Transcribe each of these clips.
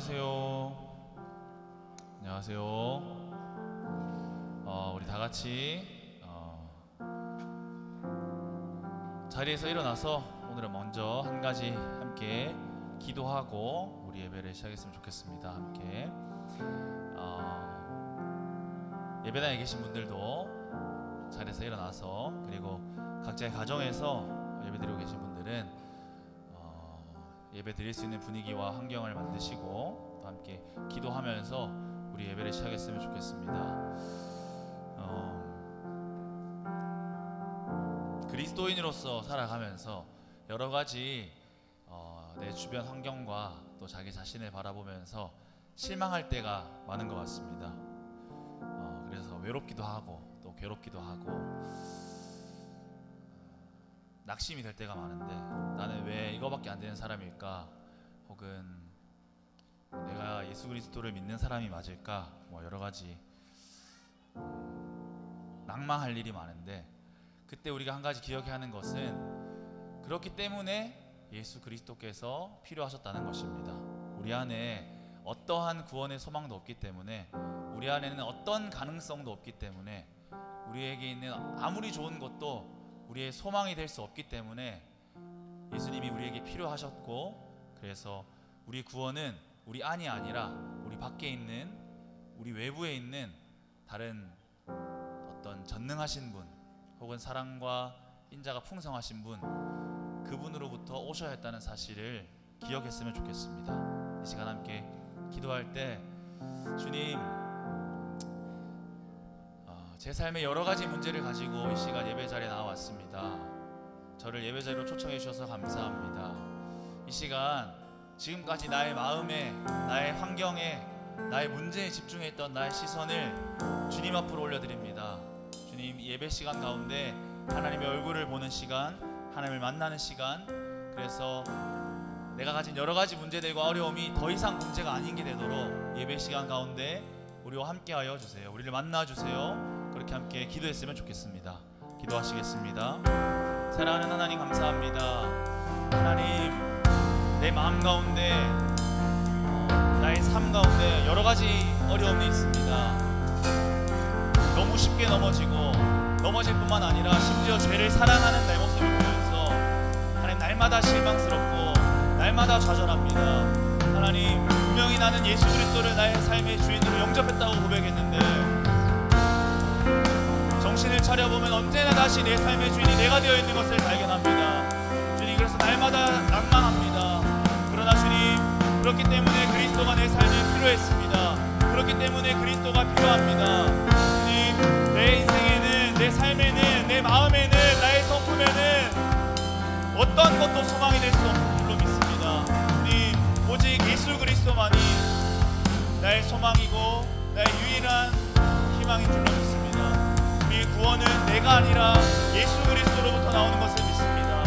안녕하세요. 안녕하세요. 우리 다 같이 자리에서 일어나서 오늘은 먼저 한 가지 함께 기도하고 우리 예배를 시작했으면 좋겠습니다. 함께 예배당에 계신 분들도 자리에서 일어나서, 그리고 각자의 가정에서 예배드리고 계신 분들은 예배 드릴 수 있는 분위기와 환경을 만드시고 또 함께 기도하면서 우리 예배를 시작했으면 좋겠습니다. 그리스도인으로서 살아가면서 여러 가지 내 주변 환경과 또 자기 자신을 바라보면서 실망할 때가 많은 것 같습니다. 그래서 외롭기도 하고 또 괴롭기도 하고 낙심이 될 때가 많은데, 나는 왜 이거밖에 안 되는 사람일까? 혹은 내가 예수 그리스도를 믿는 사람이 맞을까? 여러 가지 낭망할 일이 많은데, 그때 우리가 한 가지 기억해야 하는 것은 그렇기 때문에 예수 그리스도께서 필요하셨다는 것입니다. 우리 안에 어떠한 구원의 소망도 없기 때문에, 우리 안에는 어떤 가능성도 없기 때문에, 우리에게 있는 아무리 좋은 것도 우리의 소망이 될 수 없기 때문에 예수님이 우리에게 필요하셨고, 그래서 우리 구원은 우리 안이 아니라 우리 밖에 있는, 우리 외부에 있는 다른 어떤 전능하신 분, 혹은 사랑과 인자가 풍성하신 분, 그분으로부터 오셔야 했다는 사실을 기억했으면 좋겠습니다. 이 시간 함께 기도할 때, 주님, 제 삶에 여러 가지 문제를 가지고 이 시간 예배 자리에 나왔습니다. 저를 예배 자리로 초청해 주셔서 감사합니다. 이 시간 지금까지 나의 마음에, 나의 환경에, 나의 문제에 집중했던 나의 시선을 주님 앞으로 올려드립니다. 주님, 예배 시간 가운데 하나님의 얼굴을 보는 시간, 하나님을 만나는 시간, 그래서 내가 가진 여러 가지 문제들과 어려움이 더 이상 문제가 아닌 게 되도록 예배 시간 가운데 우리와 함께하여 주세요. 우리를 만나 주세요. 그렇게 함께 기도했으면 좋겠습니다. 기도하시겠습니다. 사랑하는 하나님, 감사합니다. 하나님, 내 마음 가운데, 나의 삶 가운데 여러 가지 어려움이 있습니다. 너무 쉽게 넘어질 뿐만 아니라 심지어 죄를 사랑하는 내 모습을 보면서 하나님, 날마다 실망스럽고 날마다 좌절합니다. 하나님, 분명히 나는 예수 그리스도를 나의 삶의 주인으로 영접했다고 고백했는데, 정신을 차려보면 언제나 다시 내 삶의 주인이 내가 되어 있는 것을 발견합니다. 주님, 그래서 날마다 낭만합니다. 그러나 주님, 그렇기 때문에 그리스도가 내 삶에 필요했습니다. 그렇기 때문에 그리스도가 필요합니다. 주님, 내 인생에는, 내 삶에는, 내 마음에는, 나의 성품에는 어떤 것도 소망이 될 수 없는 줄로 믿습니다. 주님, 오직 예수 그리스도만이 나의 소망이고 나의 유일한 희망인 줄로 믿습니다. 우리의 구원은 내가 아니라 예수 그리스도로부터 나오는 것을 믿습니다.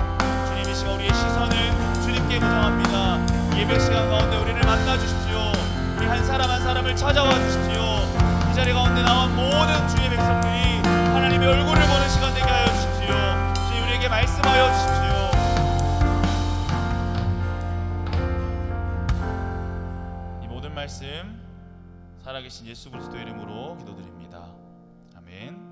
주님, 이 시간 우리의 시선을 주님께 고정합니다. 예배 시간 가운데 우리를 만나 주십시오. 우리 한 사람 한 사람을 찾아와 주십시오. 이 자리 가운데 나온 모든 주의 백성들이 하나님의 얼굴을 보는 시간 되게 하여 주십시오. 주님, 우리에게 말씀하여 주십시오. 이 모든 말씀 살아계신 예수 그리스도 이름으로 기도드립니다. 아멘.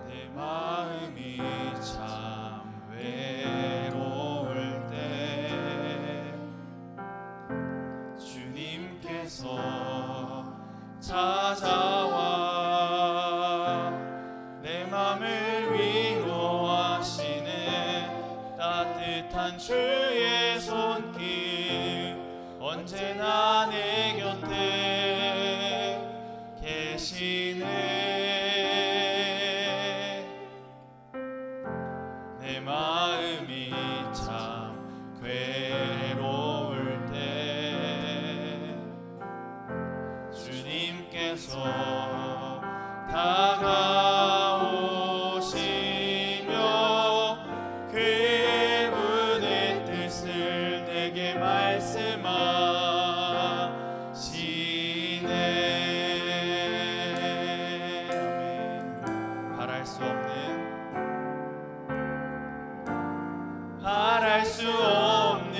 내 마음이 참 외로울 때 주님께서 찾아와 내 맘을 위로하시는 따뜻한 주의 손길, 언제나 내 곁에 계시네. 내 마음이 참 괴로울 때 주님께서 다가오시며 그의 아멘. 바랄 수 없는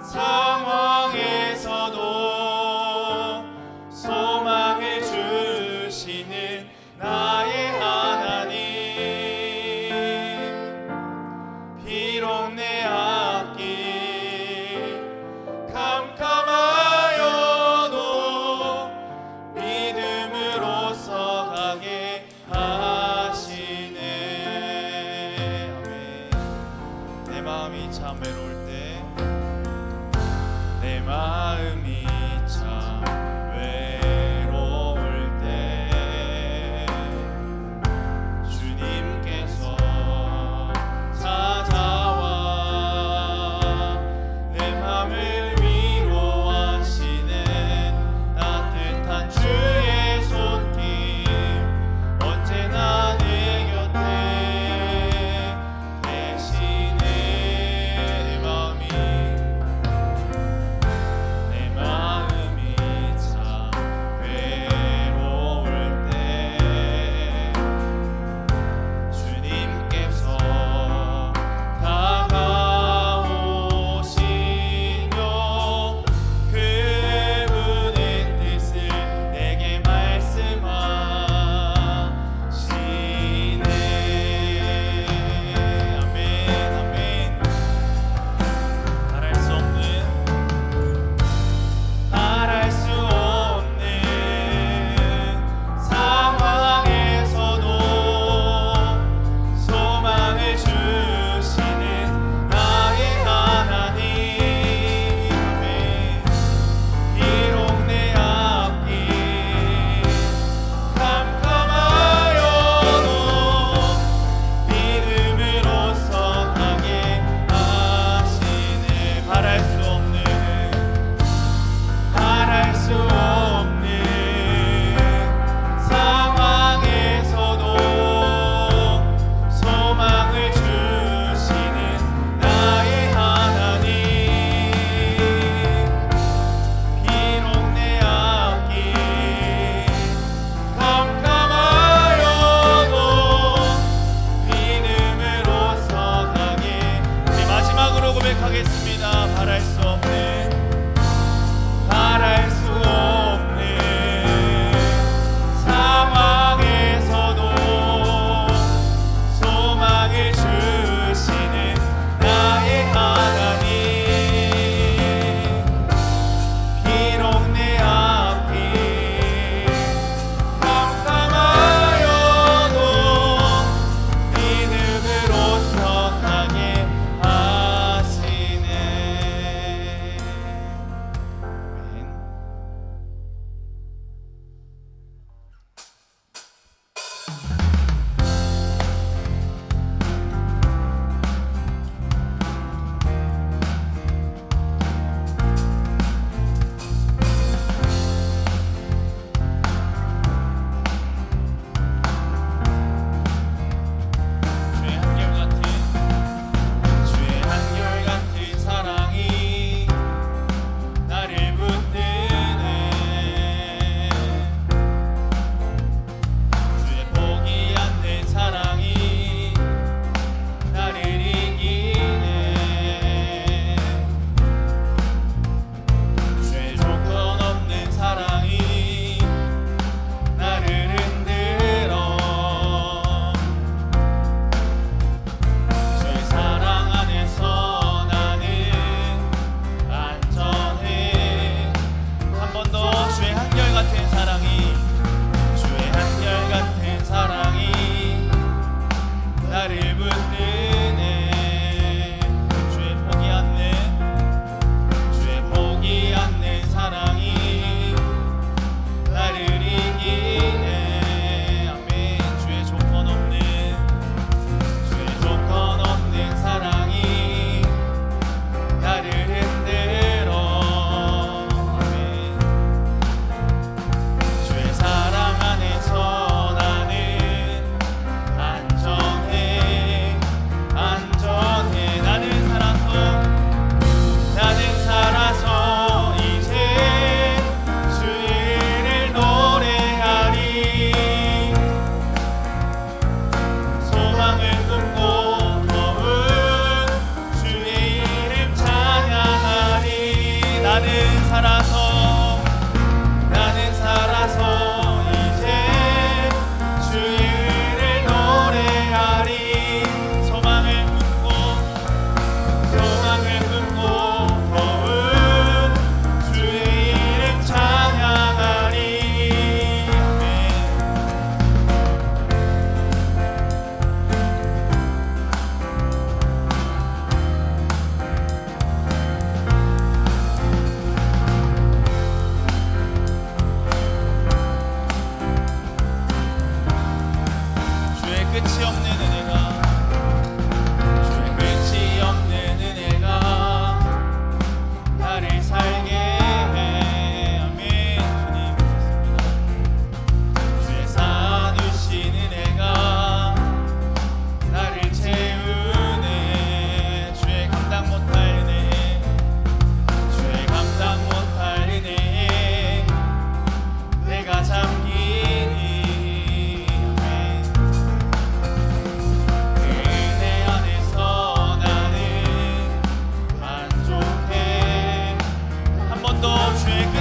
상황에서도 소망을 주시는 나의 하나님. 비록 내 앞길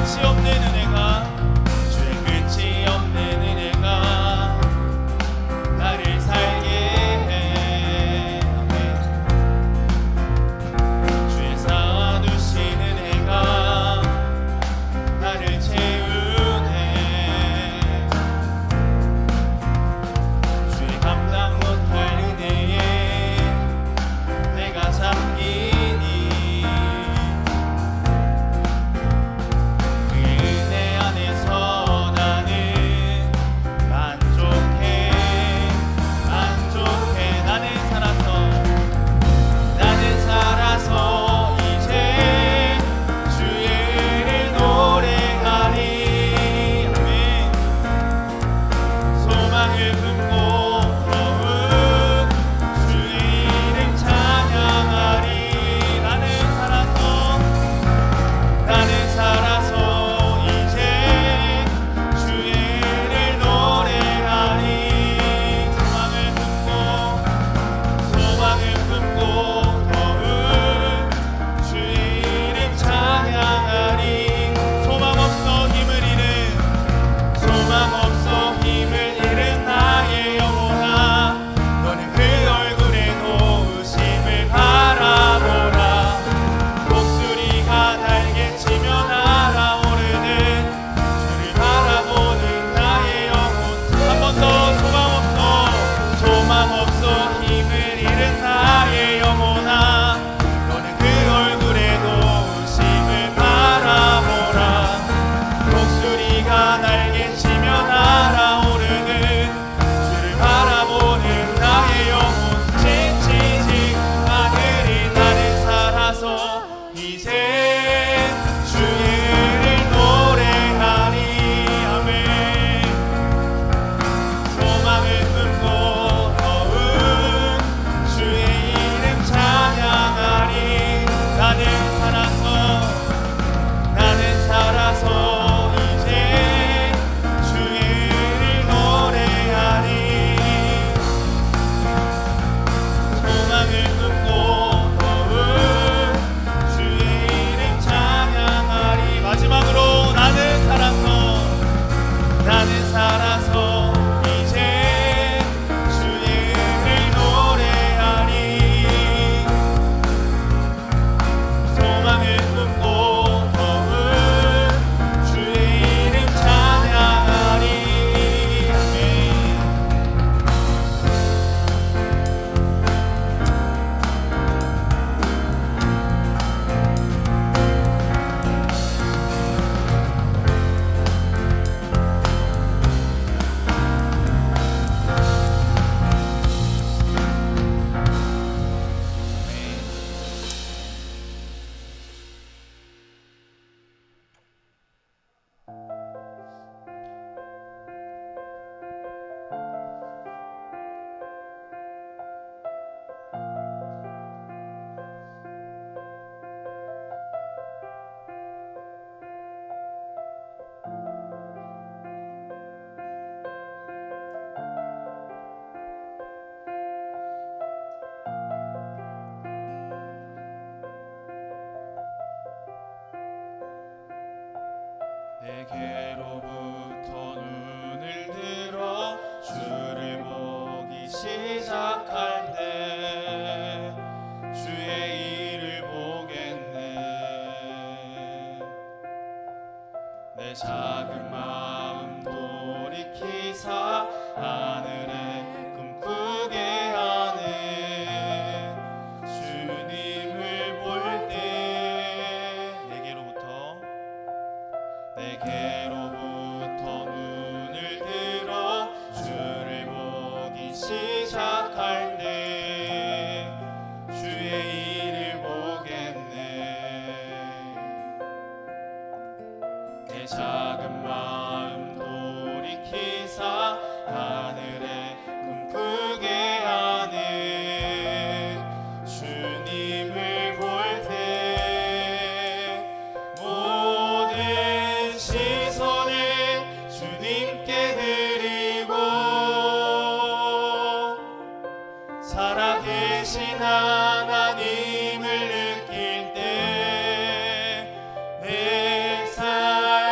끝이 없는 은혜가 주의 끝이 없는 은혜가 나를 살게 해 주의 쌓아두신 은혜가 나를 채우네 주의 감당 못할 은혜에 내가 잠기니 그의 은혜 안에서 나는 만족해 나는 살아서 이제 주의 은혜를 노래하리 아멘 소망을 품고 더욱 주의 이름 찬양하리 나는 살아서 이제 주의 은혜를 노래하리 소망을 품고 더욱 주의 이름 찬양하리 소망 없어 힘을 잃은 나의 영혼아 너는 그 얼굴에 놓으심을 바라보라 목소리가 날개치며 날아오르는 주를 바라보는 나의 영혼 한 번 더 소망 없어 힘을 잃은 나의 영혼아 너는 그 얼굴에 놓으심을 바라보라 목소리가 날개치며 날아오르는 주를 바라보는 나의 영혼 지치지 않으리 나는 살아서 이제 주의 은혜를 노래하리 아멘 소망을 품고 더욱 주의 이름 찬양하리 나는 살아서 이제 주의 은혜를 노래하리 소망을 품고 더욱 주의 이름 찬양하리 마지막으로 나는 살아서 이제 주의 은혜를 노래하리 소망을 품고 더욱 주의 이름 찬양하리 아멘 내게로부터 눈을 들어 주를 보기 시작할 때 주의 일을 보겠네 내 작은 마음 돌이키사 하늘에 꿈꾸게 하네 주님을 볼 때 내게로부터 눈을 들어 주를 보기 시작할 때 주의 일을 보겠네 내 작은 마음 돌이키사 하늘에 꿈꾸게 하네 주님을 볼 때 모든 시선을 주님께 드리고 살아계신 하나님을 느낄 때 내 삶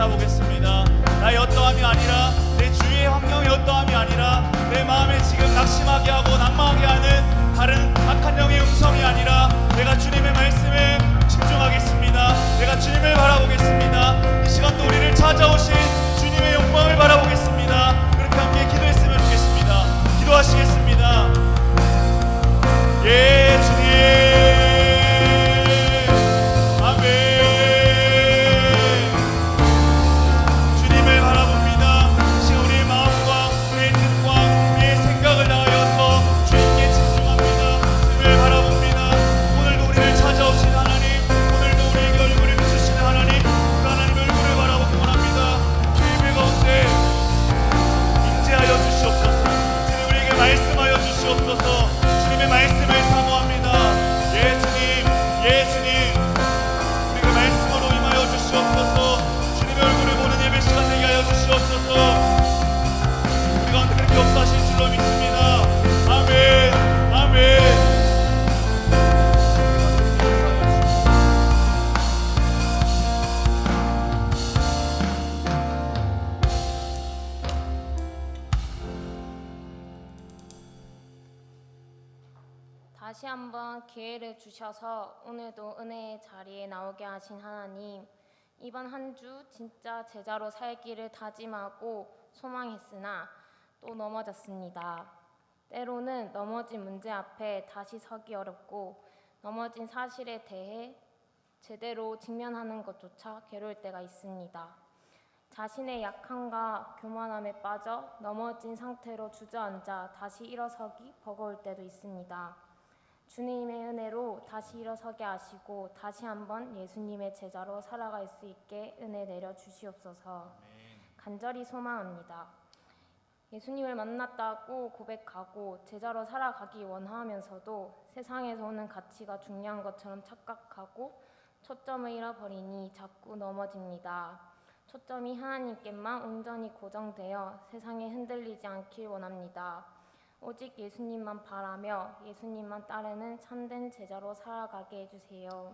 바라보겠습니다. 나의 어떠함이 아니라, 내 주위의 환경의 어떠함이 아니라, 내 마음에 지금 낙심하게 하고 낙망하게 하는 다른 악한 영의 음성이 아니라, 내가 주님의 말씀에 집중하겠습니다. 내가 주님을 바라보겠습니다. 이 시간도 우리를 찾아오신 주님의 영광을 바라보겠습니다. 그렇게 함께 기도했으면 좋겠습니다. 기도하시겠습니다. 예, 주님. 주님의 말씀을 사모합니다. 예 주님, 예 주님, 우리가 말씀으로 임하여 주시옵소서. 주님의 얼굴을 보는 예배 시간 되게 하여 주시옵소서. 우리 가운데 그렇게 역사하실 줄로 믿습니다. 아멘, 아멘. 다시 한번 기회를 주셔서 오늘도 은혜의 자리에 나오게 하신 하나님, 이번 한 주 진짜 제자로 살기를 다짐하고 소망했으나 또 넘어졌습니다. 때로는 넘어진 문제 앞에 다시 서기 어렵고 넘어진 사실에 대해 제대로 직면하는 것조차 괴로울 때가 있습니다. 자신의 약함과 교만함에 빠져 넘어진 상태로 주저앉아 다시 일어서기 버거울 때도 있습니다. 주님의 은혜로 다시 일어서게 하시고 다시 한번 예수님의 제자로 살아갈 수 있게 은혜 내려 주시옵소서. 간절히 소망합니다. 예수님을 만났다고 고백하고 제자로 살아가기 원하면서도 세상에서 오는 가치가 중요한 것처럼 착각하고 초점을 잃어버리니 자꾸 넘어집니다. 초점이 하나님께만 온전히 고정되어 세상에 흔들리지 않길 원합니다. 오직 예수님만 바라며 예수님만 따르는 참된 제자로 살아가게 해주세요.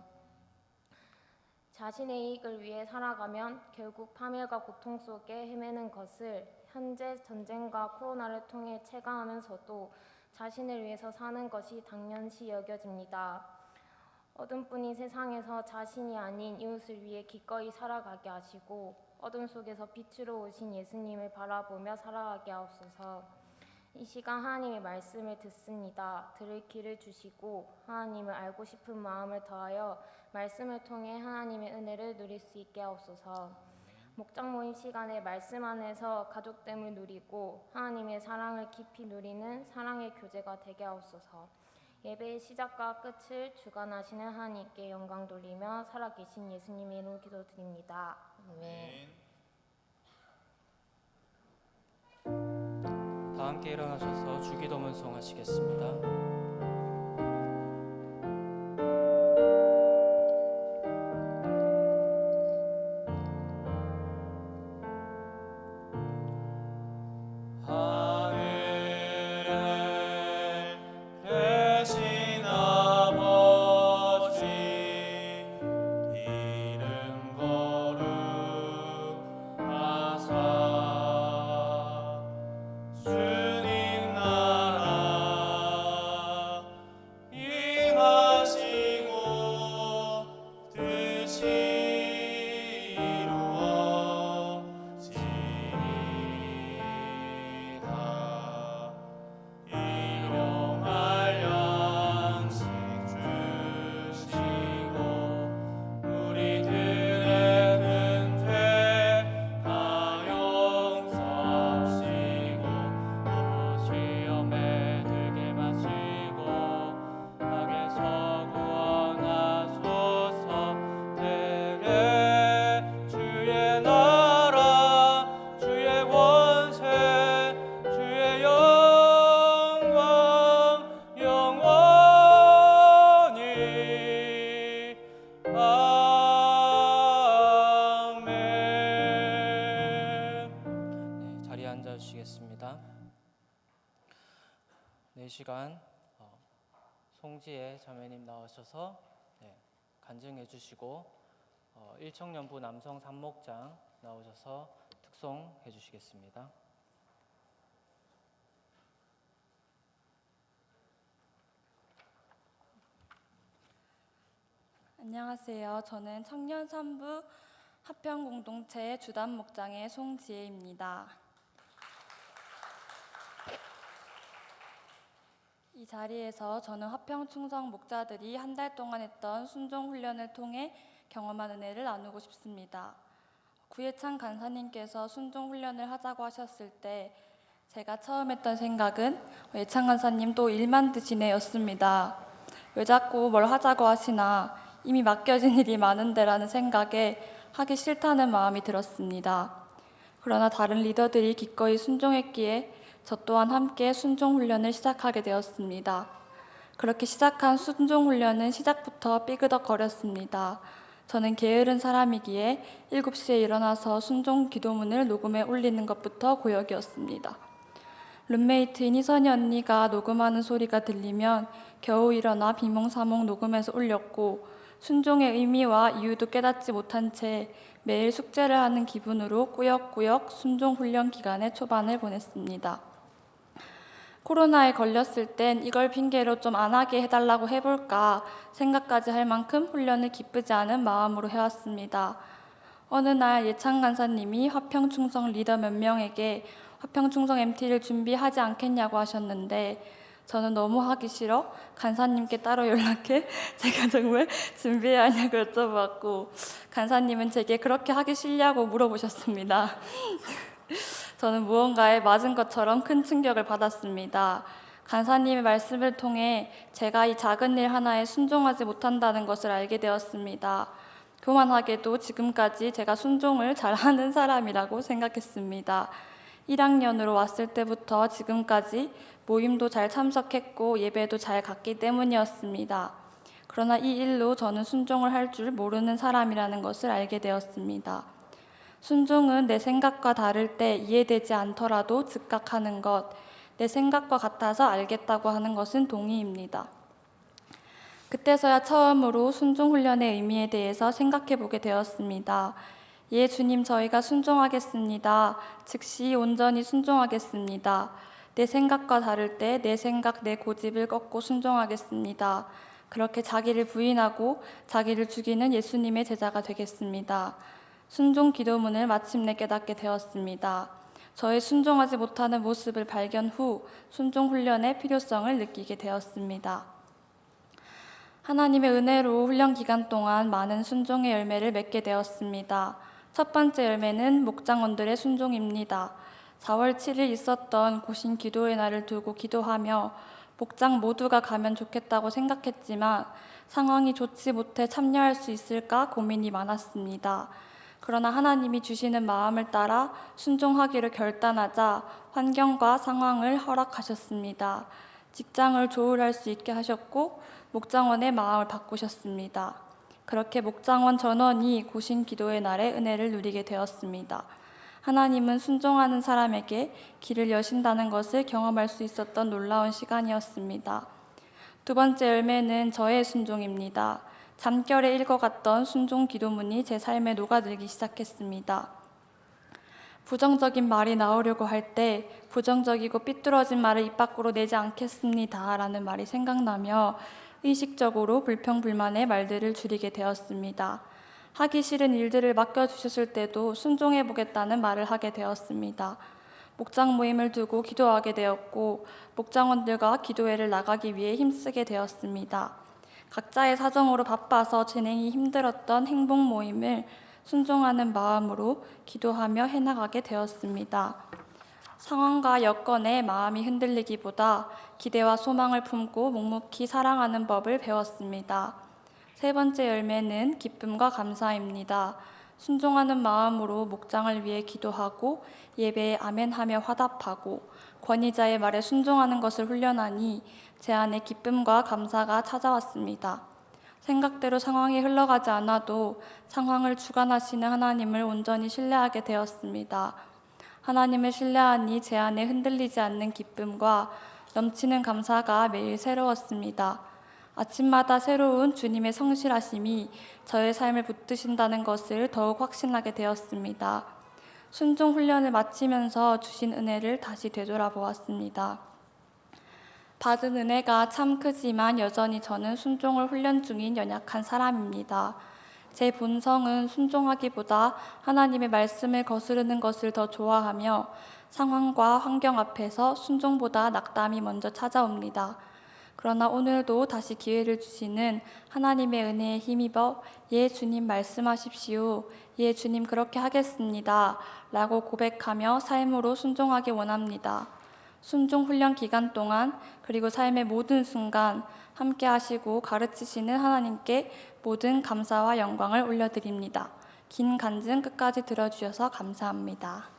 자신의 이익을 위해 살아가면 결국 파멸과 고통 속에 헤매는 것을 현재 전쟁과 코로나를 통해 체감하면서도 자신을 위해서 사는 것이 당연시 여겨집니다. 어둠뿐인 세상에서 자신이 아닌 이웃을 위해 기꺼이 살아가게 하시고 어둠 속에서 빛으로 오신 예수님을 바라보며 살아가게 하옵소서. 이 시간 하나님의 말씀을 듣습니다. 들을 귀를 주시고 하나님을 알고 싶은 마음을 더하여 말씀을 통해 하나님의 은혜를 누릴 수 있게 하옵소서. 목장 모임 시간에 말씀 안에서 가족됨을 누리고 하나님의 사랑을 깊이 누리는 사랑의 교제가 되게 하옵소서. 예배의 시작과 끝을 주관하시는 하나님께 영광 돌리며 살아계신 예수님의 이름으로 기도드립니다. 아멘. 다 함께 일어나셔서 주기도문 송하시겠습니다. 네, 시간 송지혜 자매님 나오셔서 간증해 주시고 일청년부 남성 산목장 나오셔서 특송해 주시겠습니다. 안녕하세요. 저는 청년 3부 합평공동체 주단 목장의 송지혜입니다. 이 자리에서 저는 화평충성 목자들이 한 달 동안 했던 순종 훈련을 통해 경험한 은혜를 나누고 싶습니다. 구예찬 간사님께서 순종 훈련을 하자고 하셨을 때 제가 처음 했던 생각은 예찬 간사님 또 일만 드시네였습니다. 왜 자꾸 뭘 하자고 하시나, 이미 맡겨진 일이 많은데 라는 생각에 하기 싫다는 마음이 들었습니다. 그러나 다른 리더들이 기꺼이 순종했기에 저 또한 함께 순종 훈련을 시작하게 되었습니다. 그렇게 시작한 순종 훈련은 시작부터 삐그덕거렸습니다. 저는 게으른 사람이기에 7시에 일어나서 순종 기도문을 녹음에 올리는 것부터 고역이었습니다. 룸메이트인 희선이 언니가 녹음하는 소리가 들리면 겨우 일어나 비몽사몽 녹음해서 올렸고, 순종의 의미와 이유도 깨닫지 못한 채 매일 숙제를 하는 기분으로 꾸역꾸역 순종 훈련 기간의 초반을 보냈습니다. 코로나에 걸렸을 땐 이걸 핑계로 좀 안 하게 해달라고 해볼까 생각까지 할 만큼 훈련을 기쁘지 않은 마음으로 해왔습니다. 어느 날 예찬 간사님이 화평충성 리더 몇 명에게 화평충성 MT를 준비하지 않겠냐고 하셨는데, 저는 너무 하기 싫어 간사님께 따로 연락해 제가 정말 준비해야 하냐고 여쭤봤고, 간사님은 제게 그렇게 하기 싫냐고 물어보셨습니다. 저는 무언가에 맞은 것처럼 큰 충격을 받았습니다. 간사님의 말씀을 통해 제가 이 작은 일 하나에 순종하지 못한다는 것을 알게 되었습니다. 교만하게도 지금까지 제가 순종을 잘하는 사람이라고 생각했습니다. 1학년으로 왔을 때부터 지금까지 모임도 잘 참석했고 예배도 잘 갔기 때문이었습니다. 그러나 이 일로 저는 순종을 할 줄 모르는 사람이라는 것을 알게 되었습니다. 순종은 내 생각과 다를 때 이해되지 않더라도 즉각하는 것, 내 생각과 같아서 알겠다고 하는 것은 동의입니다. 그때서야 처음으로 순종 훈련의 의미에 대해서 생각해 보게 되었습니다. 예, 주님, 저희가 순종하겠습니다. 즉시 온전히 순종하겠습니다. 내 생각과 다를 때 내 생각, 내 고집을 꺾고 순종하겠습니다. 그렇게 자기를 부인하고 자기를 죽이는 예수님의 제자가 되겠습니다. 순종 기도문을 마침내 깨닫게 되었습니다. 저의 순종하지 못하는 모습을 발견 후 순종 훈련의 필요성을 느끼게 되었습니다. 하나님의 은혜로 훈련 기간 동안 많은 순종의 열매를 맺게 되었습니다. 첫 번째 열매는 목장원들의 순종입니다. 4월 7일 있었던 고신 기도의 날을 두고 기도하며 목장 모두가 가면 좋겠다고 생각했지만 상황이 좋지 못해 참여할 수 있을까 고민이 많았습니다. 그러나 하나님이 주시는 마음을 따라 순종하기를 결단하자 환경과 상황을 허락하셨습니다. 직장을 조율할 수 있게 하셨고 목장원의 마음을 바꾸셨습니다. 그렇게 목장원 전원이 고신 기도의 날에 은혜를 누리게 되었습니다. 하나님은 순종하는 사람에게 길을 여신다는 것을 경험할 수 있었던 놀라운 시간이었습니다. 두 번째 열매는 저의 순종입니다. 잠결에 읽어갔던 순종 기도문이 제 삶에 녹아들기 시작했습니다. 부정적인 말이 나오려고 할 때 부정적이고 삐뚤어진 말을 입 밖으로 내지 않겠습니다 라는 말이 생각나며 의식적으로 불평불만의 말들을 줄이게 되었습니다. 하기 싫은 일들을 맡겨주셨을 때도 순종해보겠다는 말을 하게 되었습니다. 목장 모임을 두고 기도하게 되었고 목장원들과 기도회를 나가기 위해 힘쓰게 되었습니다. 각자의 사정으로 바빠서 진행이 힘들었던 행복 모임을 순종하는 마음으로 기도하며 해나가게 되었습니다. 상황과 여건에 마음이 흔들리기보다 기대와 소망을 품고 묵묵히 사랑하는 법을 배웠습니다. 세 번째 열매는 기쁨과 감사입니다. 순종하는 마음으로 목장을 위해 기도하고 예배에 아멘하며 화답하고 권위자의 말에 순종하는 것을 훈련하니 제 안에 기쁨과 감사가 찾아왔습니다. 생각대로 상황이 흘러가지 않아도 상황을 주관하시는 하나님을 온전히 신뢰하게 되었습니다. 하나님을 신뢰하니 제 안에 흔들리지 않는 기쁨과 넘치는 감사가 매일 새로웠습니다. 아침마다 새로운 주님의 성실하심이 저의 삶을 붙드신다는 것을 더욱 확신하게 되었습니다. 순종 훈련을 마치면서 주신 은혜를 다시 되돌아보았습니다. 받은 은혜가 참 크지만 여전히 저는 순종을 훈련 중인 연약한 사람입니다. 제 본성은 순종하기보다 하나님의 말씀을 거스르는 것을 더 좋아하며 상황과 환경 앞에서 순종보다 낙담이 먼저 찾아옵니다. 그러나 오늘도 다시 기회를 주시는 하나님의 은혜에 힘입어 예 주님 말씀하십시오. 예 주님 그렇게 하겠습니다. 라고 고백하며 삶으로 순종하기 원합니다. 순종 훈련 기간 동안 그리고 삶의 모든 순간 함께 하시고 가르치시는 하나님께 모든 감사와 영광을 올려드립니다. 긴 간증 끝까지 들어주셔서 감사합니다.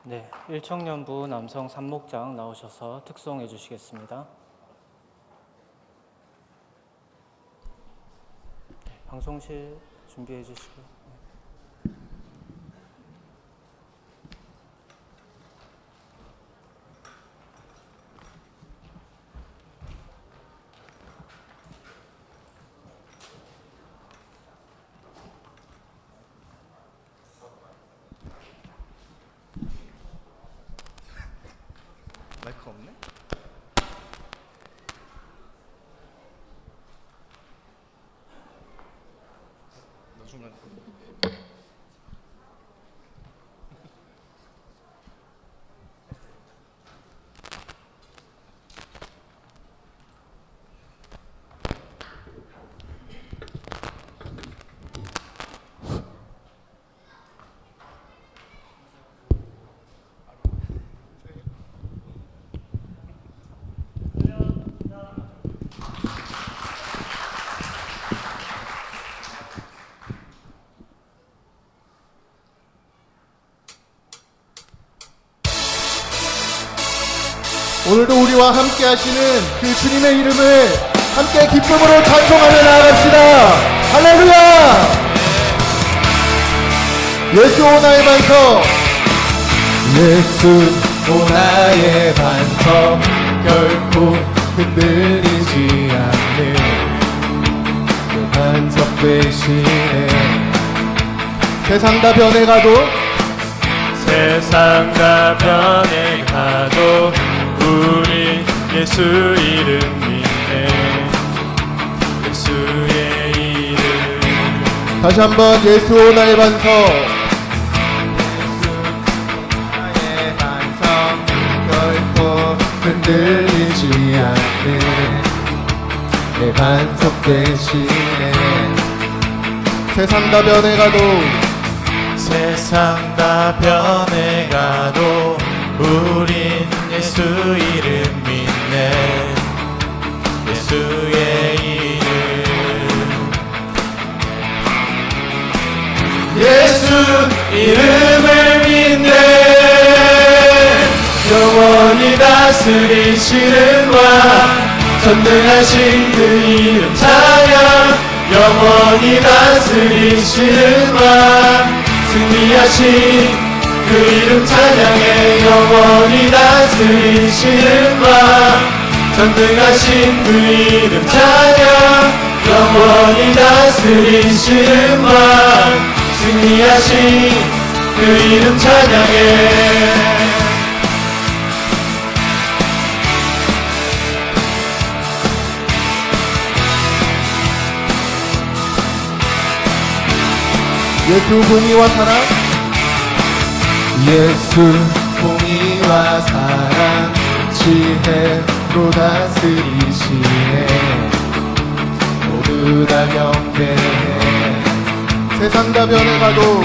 네, 1청년부 남성 산목장 나오셔서 특송해 주시겠습니다. 방송실 준비해 주시고요. 마이크 없네? 넣어주면 오늘도 우리와 함께 하시는 그 주님의 이름을 함께 기쁨으로 찬송하며 나아갑시다. 할렐루야! 예수 오나의 반석, 예수 오나의 반석, 결코 흔들리지 않는 그 반석 대신에 세상 다 변해가도 세상 다 변해가도 우리 예수 이름 믿네. 예수의 이름. 다시 한번 예수 오나의 반석, 예수 오나의 반석, 결코 흔들리지 않는 내 반석 대신에 세상 다 변해가도 세상 다 변해가도 우린 예수 이름 믿네. 예수의 이름. 예수 이름을 믿네. 영원히 다스리시는 왕, 전능하신 그 이름 찬양. 영원히 다스리시는 왕, 승리하신 그 이름 찬양해. 영원히 다스리시는 왕, 전능하신 그 이름 찬양. 영원히 다스리시는 왕, 승리하신 그 이름 찬양해. 예수 공의와 사랑, 예수 공의와 사랑, 지혜로 다스리시네. 모두 다 경배해. 세상 다 변해가도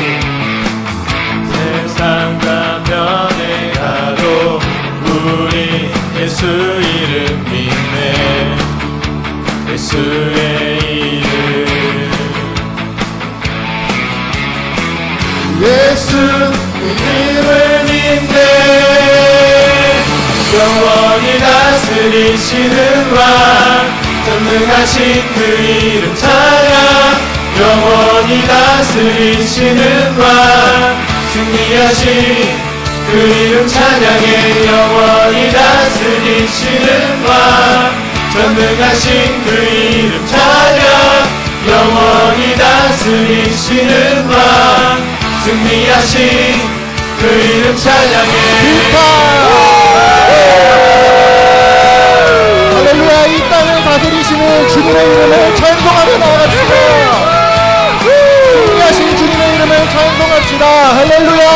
세상 다 변해가도 우리 예수 이름 믿네. 예수의 이름. 예수 이름을 믿네. 영원히 다스리시는 왕, 전능하신 그 이름 찬양. 영원히 다스리시는 왕, 승리하신 그 그 이름 찬양해 영원히 다스리시는 왕 전능하신 그 이름 찬양 영원히 다스리시는 왕 승리하신 그 이름 찬양해 할렐루야. 이 땅을 다스리시는 주님의 이름을 찬송하며 나아갑시다. 승리하신 주님의 이름을 찬송합시다. 할렐루야.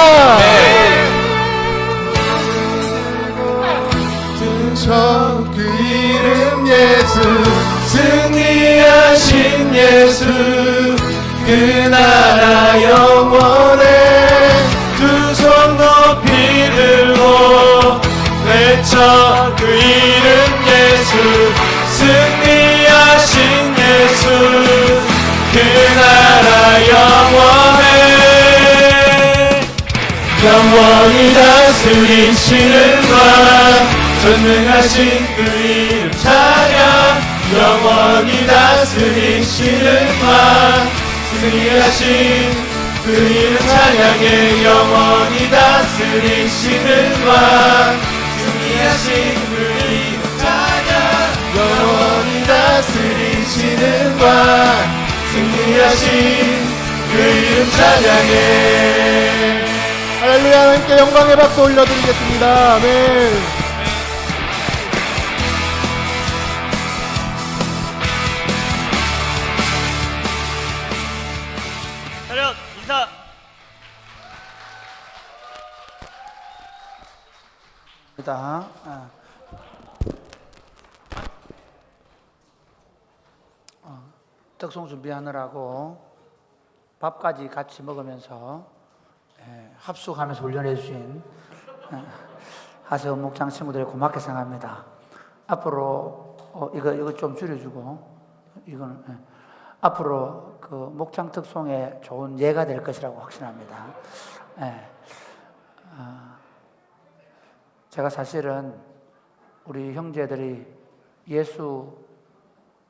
그 이름 예수 승리하신 예수 그 나라 영원해 두 손 높이 들고 외쳐 그 이름 예수 승리하신 예수 그 나라 영원해 영원히 다스리시는 왕 전능하신 그 이름 찬양 영원히 다스리시는 왕 승리하신 그 이름 찬양에 영원히 다스리시는 왕 승리하신 그 이름 찬양 영원히 다스리시는 왕 승리하신 그 이름 찬양에 할렐루야. 함께 영광의 박수 올려드리겠습니다. 아멘. 차렷 인사. 떡송 준비하느라고 밥까지 같이 먹으면서 합숙하면서 훈련해 주신 하세훈 목장 친구들이 고맙게 생각합니다. 앞으로 이거 좀 줄여주고 이거는 앞으로 그 목장 특송에 좋은 예가 될 것이라고 확신합니다. 제가 사실은 우리 형제들이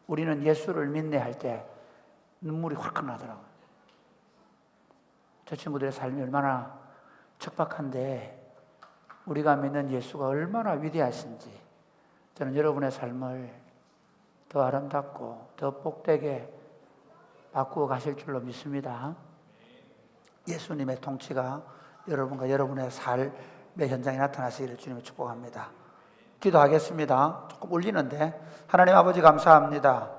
우리는 예수를 믿네 할 때 눈물이 확 나더라고요. 저 친구들의 삶이 얼마나 척박한데 우리가 믿는 예수가 얼마나 위대하신지 저는 여러분의 삶을 더 아름답고 더 복되게 바꾸어 가실 줄로 믿습니다. 예수님의 통치가 여러분과 여러분의 삶의 현장에 나타나시기를 주님을 축복합니다. 기도하겠습니다. 조금 울리는데 하나님 아버지 감사합니다.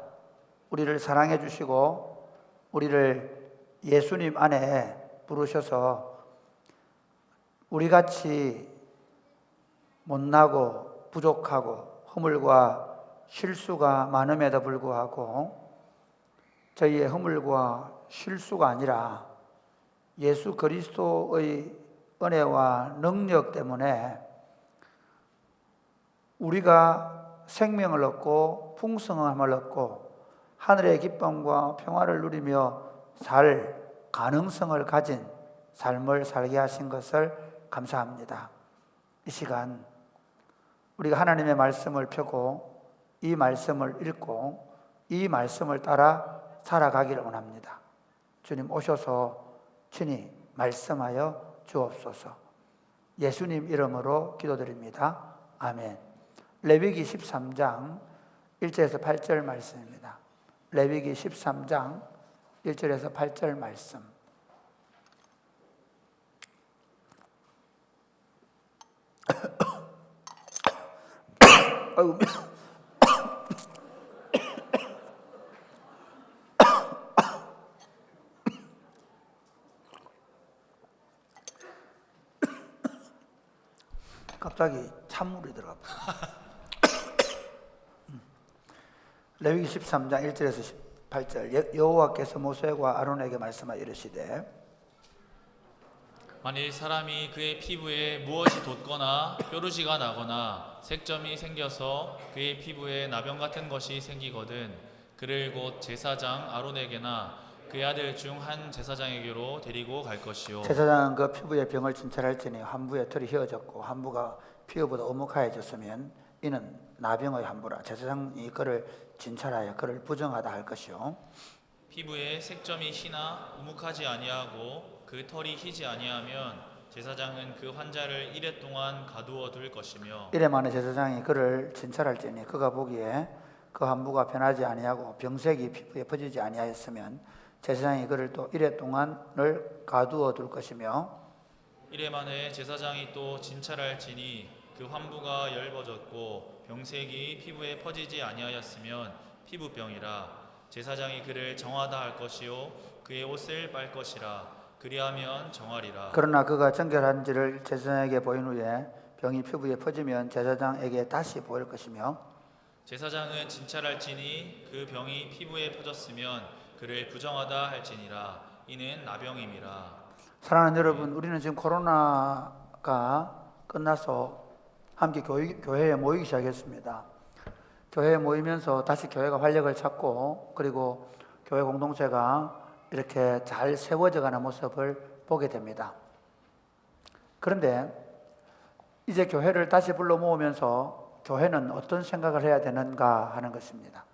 우리를 사랑해 주시고 우리를 예수님 안에 부르셔서 우리같이 못나고 부족하고 허물과 실수가 많음에도 불구하고 저희의 허물과 실수가 아니라 예수 그리스도의 은혜와 능력 때문에 우리가 생명을 얻고 풍성함을 얻고 하늘의 기쁨과 평화를 누리며 살 가능성을 가진 삶을 살게 하신 것을 감사합니다. 이 시간 우리가 하나님의 말씀을 펴고 이 말씀을 읽고 이 말씀을 따라 살아가기를 원합니다. 주님 오셔서 친히 말씀하여 주옵소서. 예수님 이름으로 기도드립니다. 아멘. 레위기 13장 1절에서 8절 말씀입니다. 레위기 13장 1절에서 8절 말씀. 갑자기 찬물이 들어갔다. 레위기 13장 1절에서 8절 여호와께서 모세와 아론에게 말씀하여 이르시되 만일 사람이 그의 피부에 무엇이 돋거나 뾰루지가 나거나 색점이 생겨서 그의 피부에 나병 같은 것이 생기거든 그를 곧 제사장 아론에게나 그의 아들 중 한 제사장에게로 데리고 갈 것이요. 제사장은 그 피부에 병을 진찰할지니 한부의 털이 휘어졌고 한부가 피부보다 오목하여졌으면 이는 나병의 한부라. 제사장이 그를 진찰하여 그를 부정하다 할 것이요. 피부에 색점이 희나 우묵하지 아니하고 그 털이 희지 아니하면 제사장은 그 환자를 이레 동안 가두어 둘 것이며 이래 만에 제사장이 그를 진찰할지니 그가 보기에 그 환부가 변하지 아니하고 병색이 피부에 퍼지지 아니하였으면 제사장이 그를 또 이래 동안을 가두어 둘 것이며 이레 만에 제사장이 또 진찰할지니 그 환부가 열버졌고 병색이 피부에 퍼지지 아니하였으면 피부병이라 제사장이 그를 정하다 할 것이요 그의 옷을 빨 것이라 그리하면 정하리라. 그러나 그가 정결한지를 제사장에게 보인 후에 병이 피부에 퍼지면 제사장에게 다시 보일 것이며 제사장은 진찰할지니 그 병이 피부에 퍼졌으면 그를 부정하다 할지니라. 이는 나병임이라. 사랑하는 여러분, 우리는 지금 코로나가 끝나서 함께 교회에 모이기 시작했습니다. 교회에 모이면서 다시 교회가 활력을 찾고 그리고 교회 공동체가 이렇게 잘 세워져가는 모습을 보게 됩니다. 그런데 이제 교회를 다시 불러 모으면서 교회는 어떤 생각을 해야 되는가 하는 것입니다.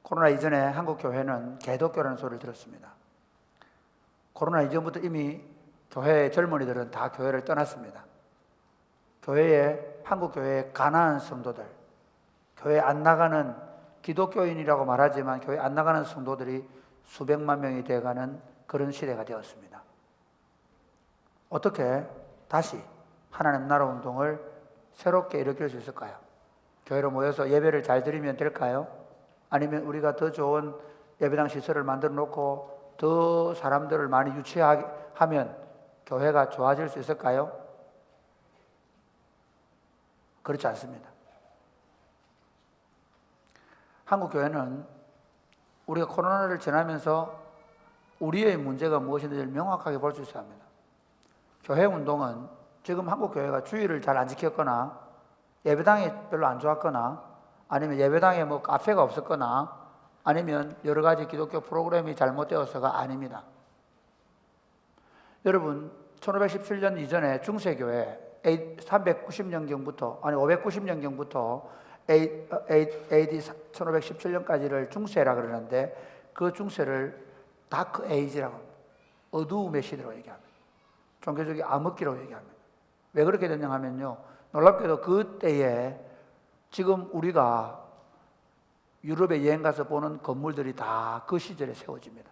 코로나 이전에 한국 교회는 개독교라는 소리를 들었습니다. 코로나 이전부터 이미 교회의 젊은이들은 다 교회를 떠났습니다. 한국 교회의 가난한 성도들, 교회 안 나가는 기독교인이라고 말하지만 교회 안 나가는 성도들이 수백만 명이 되어가는 그런 시대가 되었습니다. 어떻게 다시 하나님 나라 운동을 새롭게 일으킬 수 있을까요? 교회로 모여서 예배를 잘 드리면 될까요? 아니면 우리가 더 좋은 예배당 시설을 만들어 놓고 더 사람들을 많이 유치하게 하면 교회가 좋아질 수 있을까요? 그렇지 않습니다. 한국 교회는 우리가 코로나를 지나면서 우리의 문제가 무엇인지를 명확하게 볼 수 있어야 합니다. 교회 운동은 지금 한국 교회가 주의를 잘 안 지켰거나 예배당이 별로 안 좋았거나 아니면 예배당에 뭐 카페가 없었거나 아니면 여러 가지 기독교 프로그램이 잘못되어서가 아닙니다. 여러분 1517년 이전에 중세교회 390년경부터 아니 590년경부터 AD 1517년까지를 중세라 그러는데 그 중세를 다크 에이지라고 합니다. 어두움의 시대로 얘기합니다. 종교적인 암흑기라고 얘기합니다. 왜 그렇게 됐냐 하면요, 놀랍게도 그때에 지금 우리가 유럽에 여행 가서 보는 건물들이 다 그 시절에 세워집니다.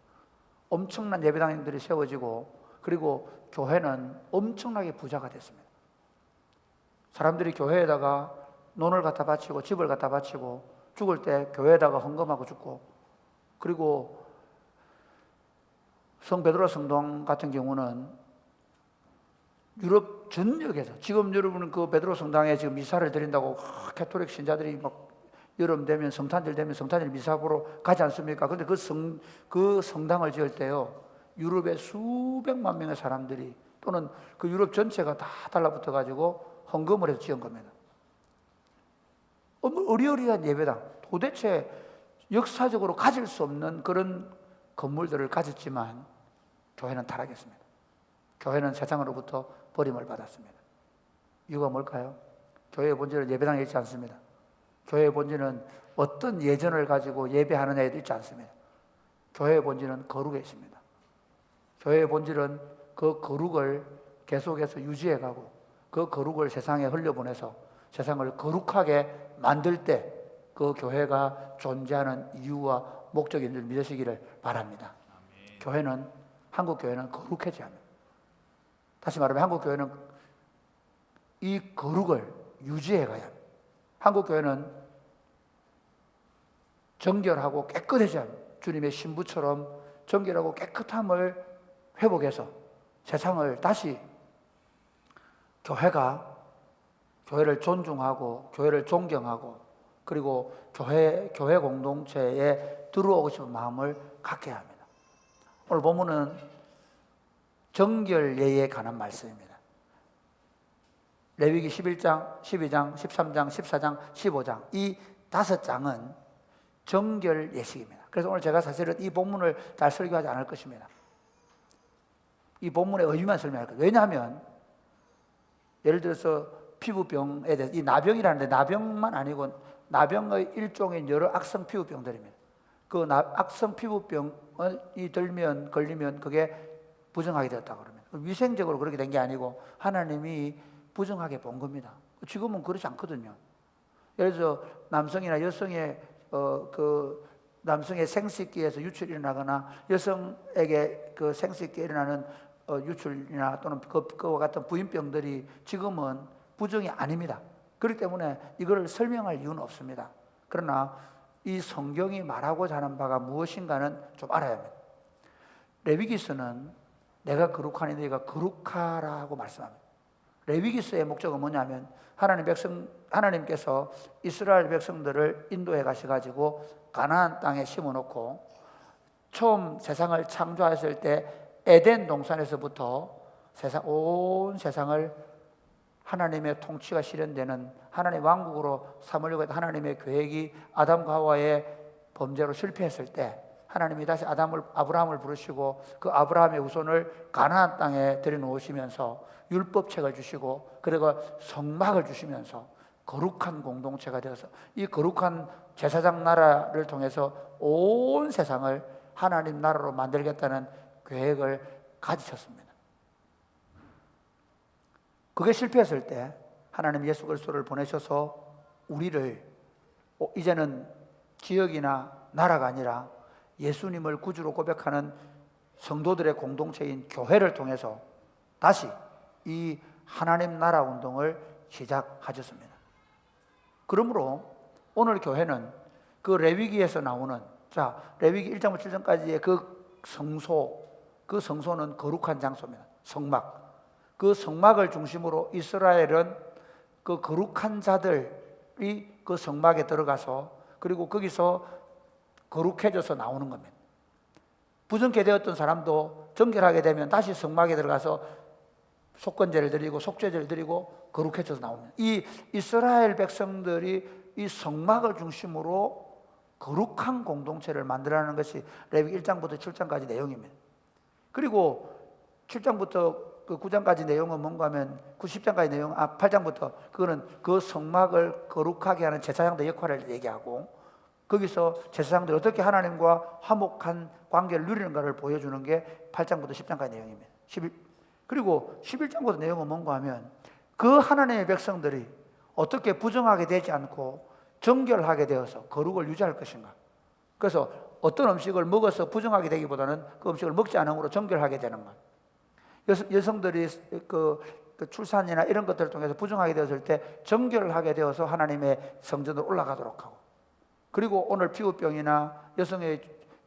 엄청난 예배당들이 세워지고 그리고 교회는 엄청나게 부자가 됐습니다. 사람들이 교회에다가 논을 갖다 바치고 집을 갖다 바치고 죽을 때 교회에다가 헌금하고 죽고 그리고 성 베드로 성당 같은 경우는 유럽 전역에서 지금 여러분은 그 베드로 성당에 지금 미사를 드린다고 가톨릭 신자들이 막 여름 되면 성탄절 되면 성탄절 미사 보러 가지 않습니까? 근데 그 성당을 지을 때요 유럽의 수백만 명의 사람들이 또는 그 유럽 전체가 다 달라붙어 가지고 헌금을 해서 지은 겁니다. 어리어리한 예배당, 도대체 역사적으로 가질 수 없는 그런 건물들을 가졌지만 교회는 타락했습니다. 교회는 세상으로부터 버림을 받았습니다. 이유가 뭘까요? 교회의 본질은 예배당에 있지 않습니다. 교회의 본질은 어떤 예전을 가지고 예배하느냐에 있지 않습니다. 교회의 본질은 거룩에 있습니다. 교회의 본질은 그 거룩을 계속해서 유지해가고 그 거룩을 세상에 흘려보내서 세상을 거룩하게 만들 때 그 교회가 존재하는 이유와 목적인 줄 믿으시기를 바랍니다. 교회는 한국 교회는 거룩해져야 합니다. 다시 말하면 한국 교회는 이 거룩을 유지해 가야 합니다. 한국 교회는 정결하고 깨끗해져야 합니다. 주님의 신부처럼 정결하고 깨끗함을 회복해서 세상을 다시 교회를 존중하고 교회를 존경하고 그리고 교회 공동체에 들어오고 싶은 마음을 갖게 합니다. 오늘 본문은 정결예에 관한 말씀입니다. 레위기 11장, 12장, 13장, 14장, 15장 이 5장은 정결 예식입니다. 그래서 오늘 제가 사실은 이 본문을 잘 설교하지 않을 것입니다. 이 본문의 의미만 설명할 거예요. 왜냐하면 예를 들어서 피부병에 대해서 이 나병이라는데 나병만 아니고 나병의 일종인 여러 악성 피부병들입니다. 그 악성 피부병이 걸리면 그게 부정하게 되었다고 그럽니다. 위생적으로 그렇게 된 게 아니고 하나님이 부정하게 본 겁니다. 지금은 그렇지 않거든요. 예를 들어 남성이나 여성의 남성의 생식기에서 유출이 일어나거나 여성에게 그 생식기에 일어나는 유출이나 또는 그와 같은 부인병들이 지금은 부정이 아닙니다. 그렇기 때문에 이걸 설명할 이유는 없습니다. 그러나 이 성경이 말하고자 하는 바가 무엇인가는 좀 알아야 합니다. 레위기서는 내가 거룩하니 너희가 거룩하라고 말씀합니다. 레위기서의 목적은 뭐냐면 하나님께서 이스라엘 백성들을 인도해 가셔가지고 가나안 땅에 심어놓고 처음 세상을 창조하셨을 때 에덴 동산에서부터 온 세상을 하나님의 통치가 실현되는 하나님의 왕국으로 삼으려고 했던 하나님의 계획이 아담과 하와의 범죄로 실패했을 때 하나님이 다시 아브라함을 부르시고 그 아브라함의 후손을 가나안 땅에 들여놓으시면서 율법책을 주시고 그리고 성막을 주시면서 거룩한 공동체가 되어서 이 거룩한 제사장 나라를 통해서 온 세상을 하나님 나라로 만들겠다는 계획을 가지셨습니다. 그게 실패했을 때 하나님 예수 그리스도를 보내셔서 우리를 이제는 지역이나 나라가 아니라 예수님을 구주로 고백하는 성도들의 공동체인 교회를 통해서 다시 이 하나님 나라 운동을 시작하셨습니다. 그러므로 오늘 교회는 그 레위기에서 나오는 레위기 1장부터 7장까지의 그 성소는 거룩한 장소입니다. 성막. 그 성막을 중심으로 이스라엘은 그 거룩한 자들이 그 성막에 들어가서 그리고 거기서 거룩해져서 나오는 겁니다. 부정케 되었던 사람도 정결하게 되면 다시 성막에 들어가서 속건제를 드리고 속죄제를 드리고 거룩해져서 나옵니다. 이 이스라엘 백성들이 이 성막을 중심으로 거룩한 공동체를 만들어가는 것이 레위기 1장부터 7장까지 내용입니다. 그리고 7장부터 그 9장까지 내용은 뭔가 하면 90장까지 내용 8장부터 그거는 그 성막을 거룩하게 하는 제사장들의 역할을 얘기하고 거기서 제사장들이 어떻게 하나님과 화목한 관계를 누리는가를 보여주는 게 8장부터 10장까지 내용입니다. 그리고 11장부터 내용은 뭔가 하면 그 하나님의 백성들이 어떻게 부정하게 되지 않고 정결하게 되어서 거룩을 유지할 것인가. 그래서 어떤 음식을 먹어서 부정하게 되기보다는 그 음식을 먹지 않음으로 정결하게 되는 것. 여성들이 그 출산이나 이런 것들을 통해서 부정하게 되었을 때 정결하게 되어서 하나님의 성전으로 올라가도록 하고 그리고 오늘 피부병이나 여성의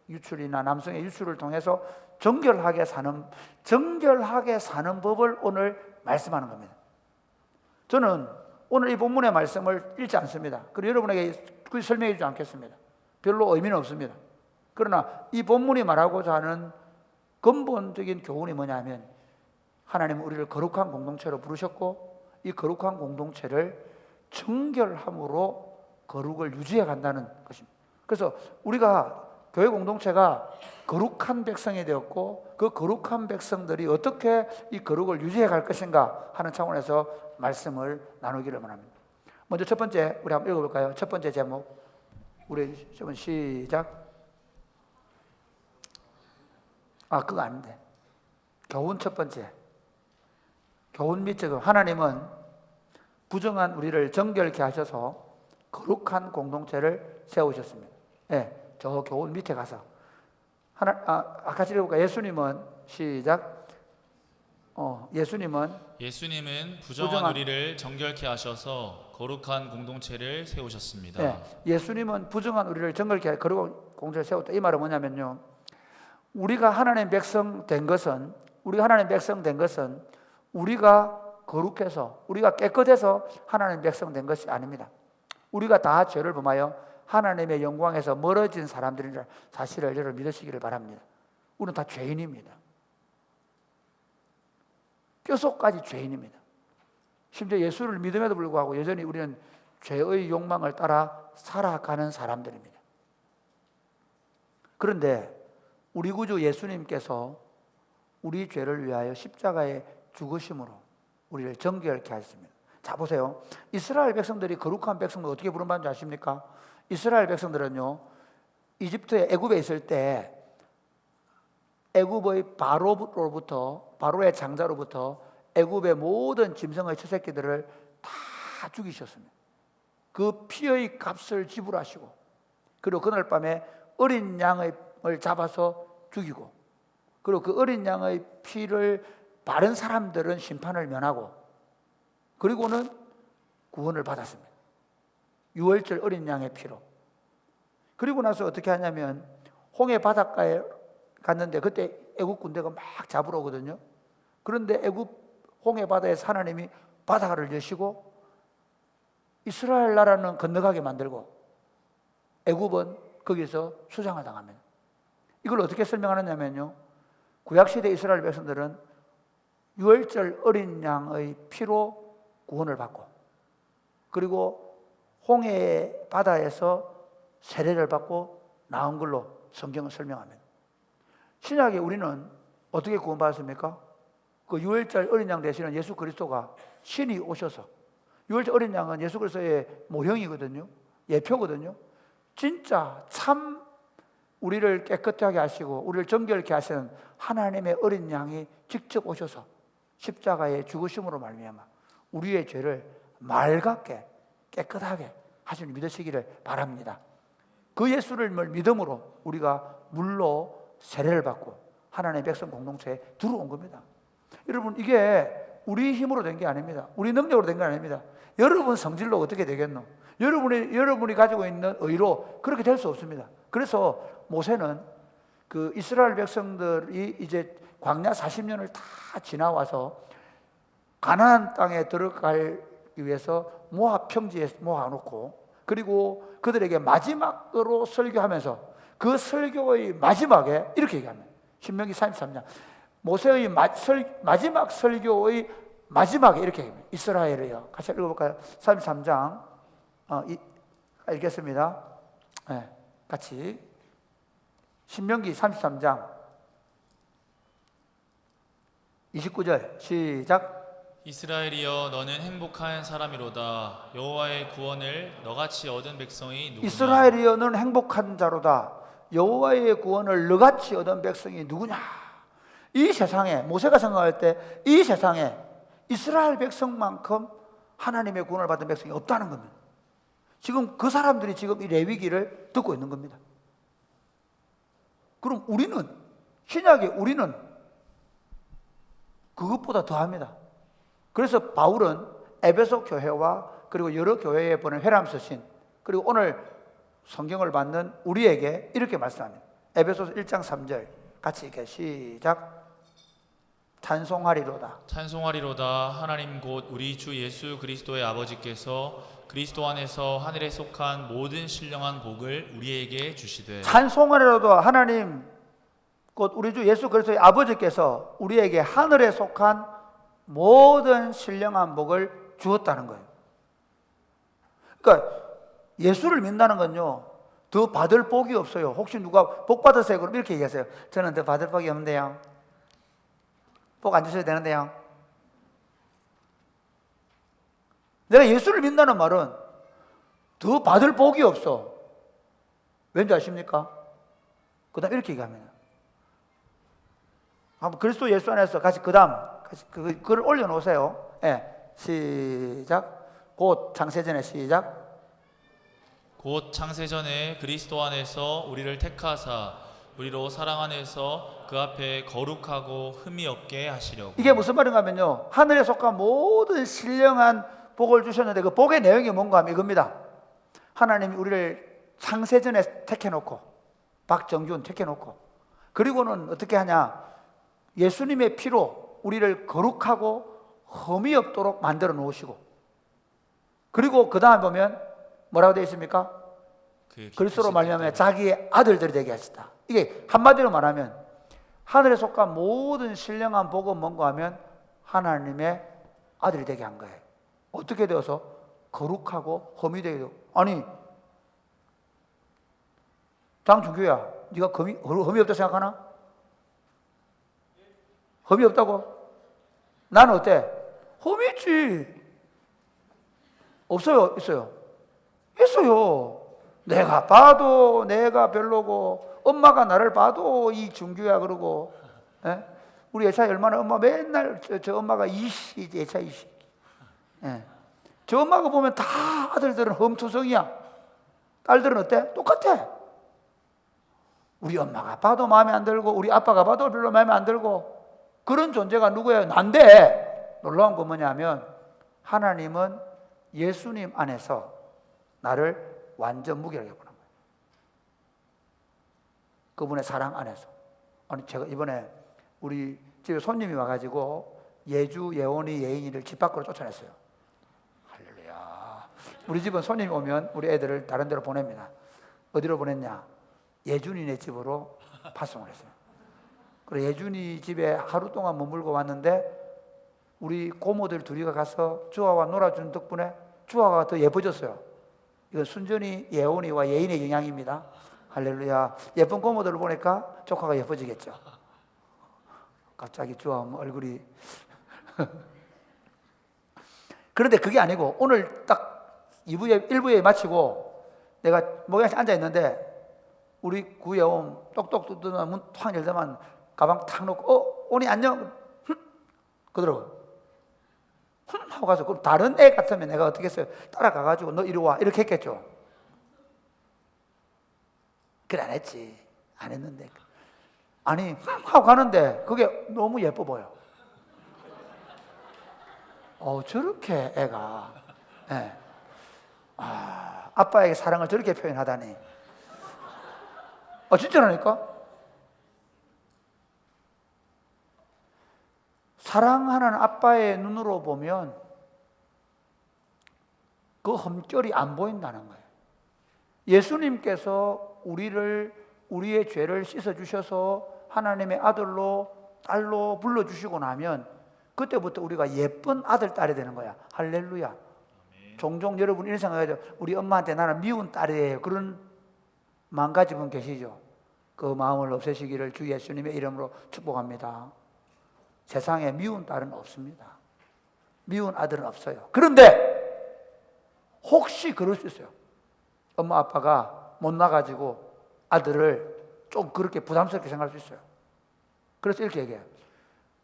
유출이나 남성의 유출을 통해서 정결하게 사는 법을 오늘 말씀하는 겁니다. 저는 오늘 이 본문의 말씀을 읽지 않습니다. 그리고 여러분에게 굳이 설명해 주지 않겠습니다. 별로 의미는 없습니다. 그러나 이 본문이 말하고자 하는 근본적인 교훈이 뭐냐면 하나님은 우리를 거룩한 공동체로 부르셨고 이 거룩한 공동체를 정결함으로 거룩을 유지해 간다는 것입니다. 그래서 우리가 교회 공동체가 거룩한 백성이 되었고 그 거룩한 백성들이 어떻게 이 거룩을 유지해 갈 것인가 하는 차원에서 말씀을 나누기를 원합니다. 먼저 첫 번째 우리 한번 읽어볼까요? 첫 번째 제목 우리 시작. 그거 아닌데 교훈 첫 번째 교훈 및 적용. 하나님은 부정한 우리를 정결케 하셔서 거룩한 공동체를 세우셨습니다. 저 교훈 밑에 가서 같이 읽어볼까? 예수님은 시작. 예수님은 부정한 우리를 정결케 하셔서 거룩한 공동체를 세우셨습니다. 예수님은 부정한 우리를 정결케 하셔서 거룩한 공동체를 세웠다. 이 말은 뭐냐면요. 우리가 하나님 백성 된 것은 우리가 거룩해서 우리가 깨끗해서 하나님 백성 된 것이 아닙니다. 우리가 다 죄를 범하여 하나님의 영광에서 멀어진 사람들이라 사실을 여러분 믿으시기를 바랍니다. 우리는 다 죄인입니다. 뼛속까지 죄인입니다. 심지어 예수를 믿음에도 불구하고 여전히 우리는 죄의 욕망을 따라 살아가는 사람들입니다. 그런데 우리 구주 예수님께서 우리 죄를 위하여 십자가에 죽으심으로 우리를 정결케 하셨습니다. 자 보세요. 이스라엘 백성들이 거룩한 백성들 어떻게 부름받는 줄 아십니까? 이스라엘 백성들은요 애굽에 있을 때 애굽의 바로의 장자로부터 애굽의 모든 짐승의 처새끼들을 다 죽이셨습니다. 그 피의 값을 지불하시고, 그리고 그날 밤에 어린 양을 잡아서 죽이고, 그리고 그 어린 양의 피를 바른 사람들은 심판을 면하고, 그리고는 구원을 받았습니다. 유월절 어린 양의 피로. 그리고 나서 어떻게 하냐면 홍해 바닷가에 갔는데 그때 애굽 군대가 막 잡으러 오거든요. 그런데 애굽 홍해 바다에서 하나님이 바다를 여시고 이스라엘 나라는 건너가게 만들고 애굽은 거기서 수장을 당합니다. 이걸 어떻게 설명하느냐면요, 구약시대 이스라엘 백성들은 유월절 어린 양의 피로 구원을 받고, 그리고 홍해 바다에서 세례를 받고 나온 걸로 성경은 설명합니다. 신약에 우리는 어떻게 구원받았습니까? 그 유월절 어린 양 되시는 예수 그리스도가 신이 오셔서, 유월절 어린 양은 예수 그리스도의 모형이거든요. 예표거든요. 진짜 참 우리를 깨끗하게 하시고 우리를 정결케 하시는 하나님의 어린 양이 직접 오셔서 십자가의 죽으심으로 말미암아 우리의 죄를 맑게 깨끗하게 하시는 믿으시기를 바랍니다. 그 예수를 믿음으로 우리가 물로 세례를 받고 하나님의 백성 공동체에 들어온 겁니다. 여러분, 이게 우리 힘으로 된 게 아닙니다. 우리 능력으로 된 게 아닙니다. 여러분 성질로 어떻게 되겠노? 여러분이 가지고 있는 의로 그렇게 될 수 없습니다. 그래서 모세는 그 이스라엘 백성들이 이제 광야 40년을 다 지나와서 가나안 땅에 들어가기 위해서 모압 평지에 모아놓고, 그리고 그들에게 마지막으로 설교하면서 그 설교의 마지막에 이렇게 얘기합니다. 신명기 33장 모세의 마지막 설교의 마지막에 이렇게 얘기합니다. 이스라엘이여, 같이 읽어볼까요? 33장 읽겠습니다. 네, 같이 신명기 33장 29절 시작. 이스라엘이여 너는 행복한 사람이로다. 여호와의 구원을 너같이 얻은 백성이 누구냐? 이스라엘이여 너는 행복한 자로다. 여호와의 구원을 너같이 얻은 백성이 누구냐? 이 세상에, 모세가 생각할 때 이 세상에 이스라엘 백성만큼 하나님의 구원을 받은 백성이 없다는 겁니다. 지금 그 사람들이 지금 이 레위기를 듣고 있는 겁니다. 그럼 우리는, 신약에 우리는 그것보다 더합니다. 그래서 바울은 에베소 교회와 그리고 여러 교회에 보낸 회람 서신, 그리고 오늘 성경을 받는 우리에게 이렇게 말씀합니다. 에베소서 1장 3절 같이 이렇게 시작. 찬송하리로다. 찬송하리로다. 하나님 곧 우리 주 예수 그리스도의 아버지께서 그리스도 안에서 하늘에 속한 모든 신령한 복을 우리에게 주시되. 찬송하리로다. 하나님 곧 우리 주 예수 그리스도의 아버지께서 우리에게 하늘에 속한 모든 신령한 복을 주었다는 거예요. 그러니까 예수를 믿는다는 건요, 더 받을 복이 없어요. 혹시 누가 복 받으세요? 그럼 이렇게 얘기하세요. 저는 더 받을 복이 없는데요. 복 안 주셔도 되는데요. 내가 예수를 믿는다는 말은 더 받을 복이 없어. 왠지 아십니까? 그 다음 이렇게 얘기합니다. 한번 그리스도 예수 안에서 같이 그 다음 글을 올려놓으세요. 네, 시작. 곧 창세전에 시작. 곧 창세전에 그리스도 안에서 우리를 택하사 우리로 사랑 안에서 그 앞에 거룩하고 흠이 없게 하시려고. 이게 무슨 말인가 하면요, 하늘에 속한 모든 신령한 복을 주셨는데 그 복의 내용이 뭔가 하면 이겁니다. 하나님이 우리를 창세전에 택해놓고, 박정균 택해놓고, 그리고는 어떻게 하냐, 예수님의 피로 우리를 거룩하고 흠이 없도록 만들어 놓으시고, 그리고 그 다음 보면 뭐라고 되어 있습니까? 그리스도로 말미암아 자기의 아들들이 되게 하시다. 이게 한마디로 말하면 하늘에 속한 모든 신령한 복은 뭔가 하면 하나님의 아들이 되게 한 거예요. 어떻게 되어서? 거룩하고 흠이 되게 되고. 아니, 장준규야, 네가 흠이 없다고 생각하나? 흠이 없다고? 나는 어때? 흠이 있지. 없어요? 있어요? 있어요. 내가 봐도 내가 별로고, 엄마가 나를 봐도 이 준규야 그러고, 예? 우리 예차이 얼마나 엄마 맨날 저 엄마가 이씨 예차이 이씨. 예. 저 엄마가 보면 다 아들들은 험투성이야. 딸들은 어때? 똑같아. 우리 엄마가 봐도 마음에 안 들고 우리 아빠가 봐도 별로 마음에 안 들고 그런 존재가 누구예요? 난데 놀라운 건 뭐냐면 하나님은 예수님 안에서 나를 완전 무결하게 보는 거예요. 그분의 사랑 안에서. 아니 제가 이번에 우리 집에 손님이 와가지고 예주, 예원이, 예인이를 집 밖으로 쫓아냈어요. 할렐루야. 우리 집은 손님이 오면 우리 애들을 다른 데로 보냅니다. 어디로 보냈냐? 예준이네 집으로 파송을 했어요. 그래서 예준이 집에 하루 동안 머물고 왔는데 우리 고모들 둘이가 가서 주아와 놀아준 덕분에 주아가 더 예뻐졌어요. 이건 순전히 예원이와 예인의 영향입니다. 할렐루야. 예쁜 고모들을 보니까 조카가 예뻐지겠죠. 갑자기 주아 얼굴이 그런데 그게 아니고 오늘 딱 1부에 마치고 내가 목욕탕에 앉아있는데 우리 구예원 똑똑 두드면 문 탁 열더만 가방 탁 놓고 오니 안녕? 그러더라고요. 하고 가서 그럼 다른 애 같으면 내가 어떻게 했어요? 따라가가지고 너 이리 와 이렇게 했겠죠. 그래 안 했지. 안 했는데 아니 하고 가는데 그게 너무 예뻐 보여. 저렇게 애가 예. 아빠에게 사랑을 저렇게 표현하다니. 진짜라니까? 사랑하는 아빠의 눈으로 보면 그 흠결이 안 보인다는 거예요. 예수님께서 우리의 죄를 씻어주셔서 하나님의 아들로 딸로 불러주시고 나면 그때부터 우리가 예쁜 아들, 딸이 되는 거야. 할렐루야. 종종 여러분 이런 생각하죠. 우리 엄마한테 나는 미운 딸이에요. 그런 마음 가진 분 계시죠? 그 마음을 없애시기를 주 예수님의 이름으로 축복합니다. 세상에 미운 딸은 없습니다. 미운 아들은 없어요. 그런데 혹시 그럴 수 있어요. 엄마 아빠가 못 나가지고 아들을 좀 그렇게 부담스럽게 생각할 수 있어요. 그래서 이렇게 얘기해요.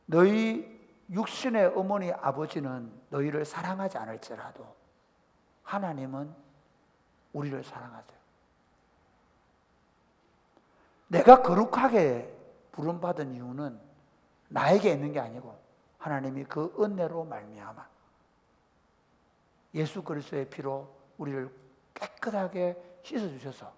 너희 육신의 어머니 아버지는 너희를 사랑하지 않을지라도 하나님은 우리를 사랑하세요. 내가 거룩하게 부름받은 이유는 나에게 있는 게 아니고 하나님이 그 은혜로 말미암아 예수 그리스도의 피로 우리를 깨끗하게 씻어주셔서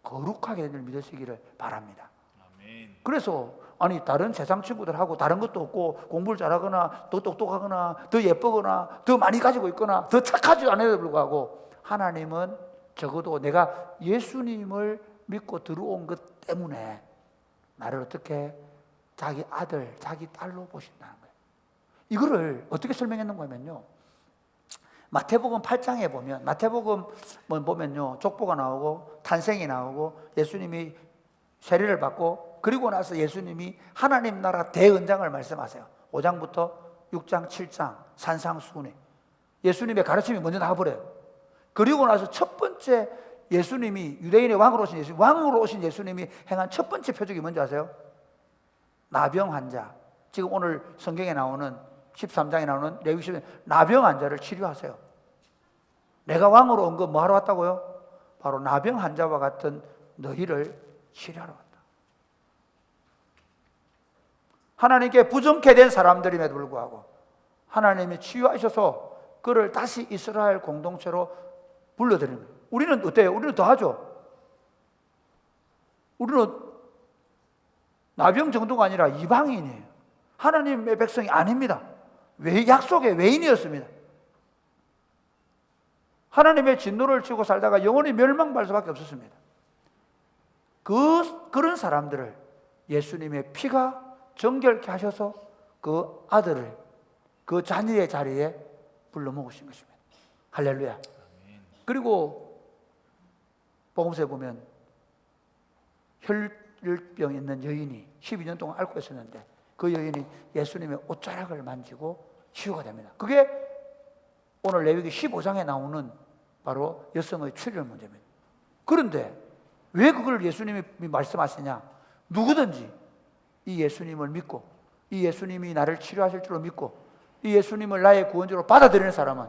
거룩하게 된 줄 믿으시기를 바랍니다. 아멘. 그래서 아니 다른 세상 친구들하고 다른 것도 없고 공부를 잘하거나 더 똑똑하거나 더 예쁘거나 더 많이 가지고 있거나 더 착하지 않아도 불구하고 하나님은 적어도 내가 예수님을 믿고 들어온 것 때문에 나를 어떻게 자기 아들, 자기 딸로 보신다는 거예요. 이거를 어떻게 설명했는가 하면요. 마태복음 8장에 보면 마태복음 보면요. 족보가 나오고 탄생이 나오고 예수님이 세례를 받고 그리고 나서 예수님이 하나님 나라 대언장을 말씀하세요. 5장부터 6장, 7장 산상수훈회 예수님의 가르침이 먼저 나와버려요. 그리고 나서 첫 번째 예수님이 유대인의 왕으로 오신 예수님이 행한 첫 번째 표적이 뭔지 아세요? 나병 환자. 지금 오늘 성경에 나오는 13장에 나오는 레위기서 나병 환자를 치료하세요. 내가 왕으로 온 거 뭐 하러 왔다고요? 바로 나병 환자와 같은 너희를 치료하러 왔다. 하나님께 부정케 된 사람들임에도 불구하고 하나님이 치유하셔서 그를 다시 이스라엘 공동체로 불러들이는 거예요. 우리는 어때요? 우리는 더 하죠. 우리는 나병 정도가 아니라 이방인이에요. 하나님의 백성이 아닙니다. 약속의 외인이었습니다. 하나님의 진노를 치고 살다가 영원히 멸망할 수밖에 없었습니다. 그런 사람들을 예수님의 피가 정결케 하셔서 그 아들을 그 자녀의 자리에 불러 모으신 것입니다. 할렐루야. 그리고 복음서에 보면 혈병 있는 여인이 12년 동안 앓고 있었는데 그 여인이 예수님의 옷자락을 만지고 치유가 됩니다. 그게 오늘 레위기 15장에 나오는 바로 여성의 출혈 문제입니다. 그런데 왜 그걸 예수님이 말씀하시냐? 누구든지 이 예수님을 믿고 이 예수님이 나를 치료하실 줄로 믿고 이 예수님을 나의 구원주로 받아들이는 사람은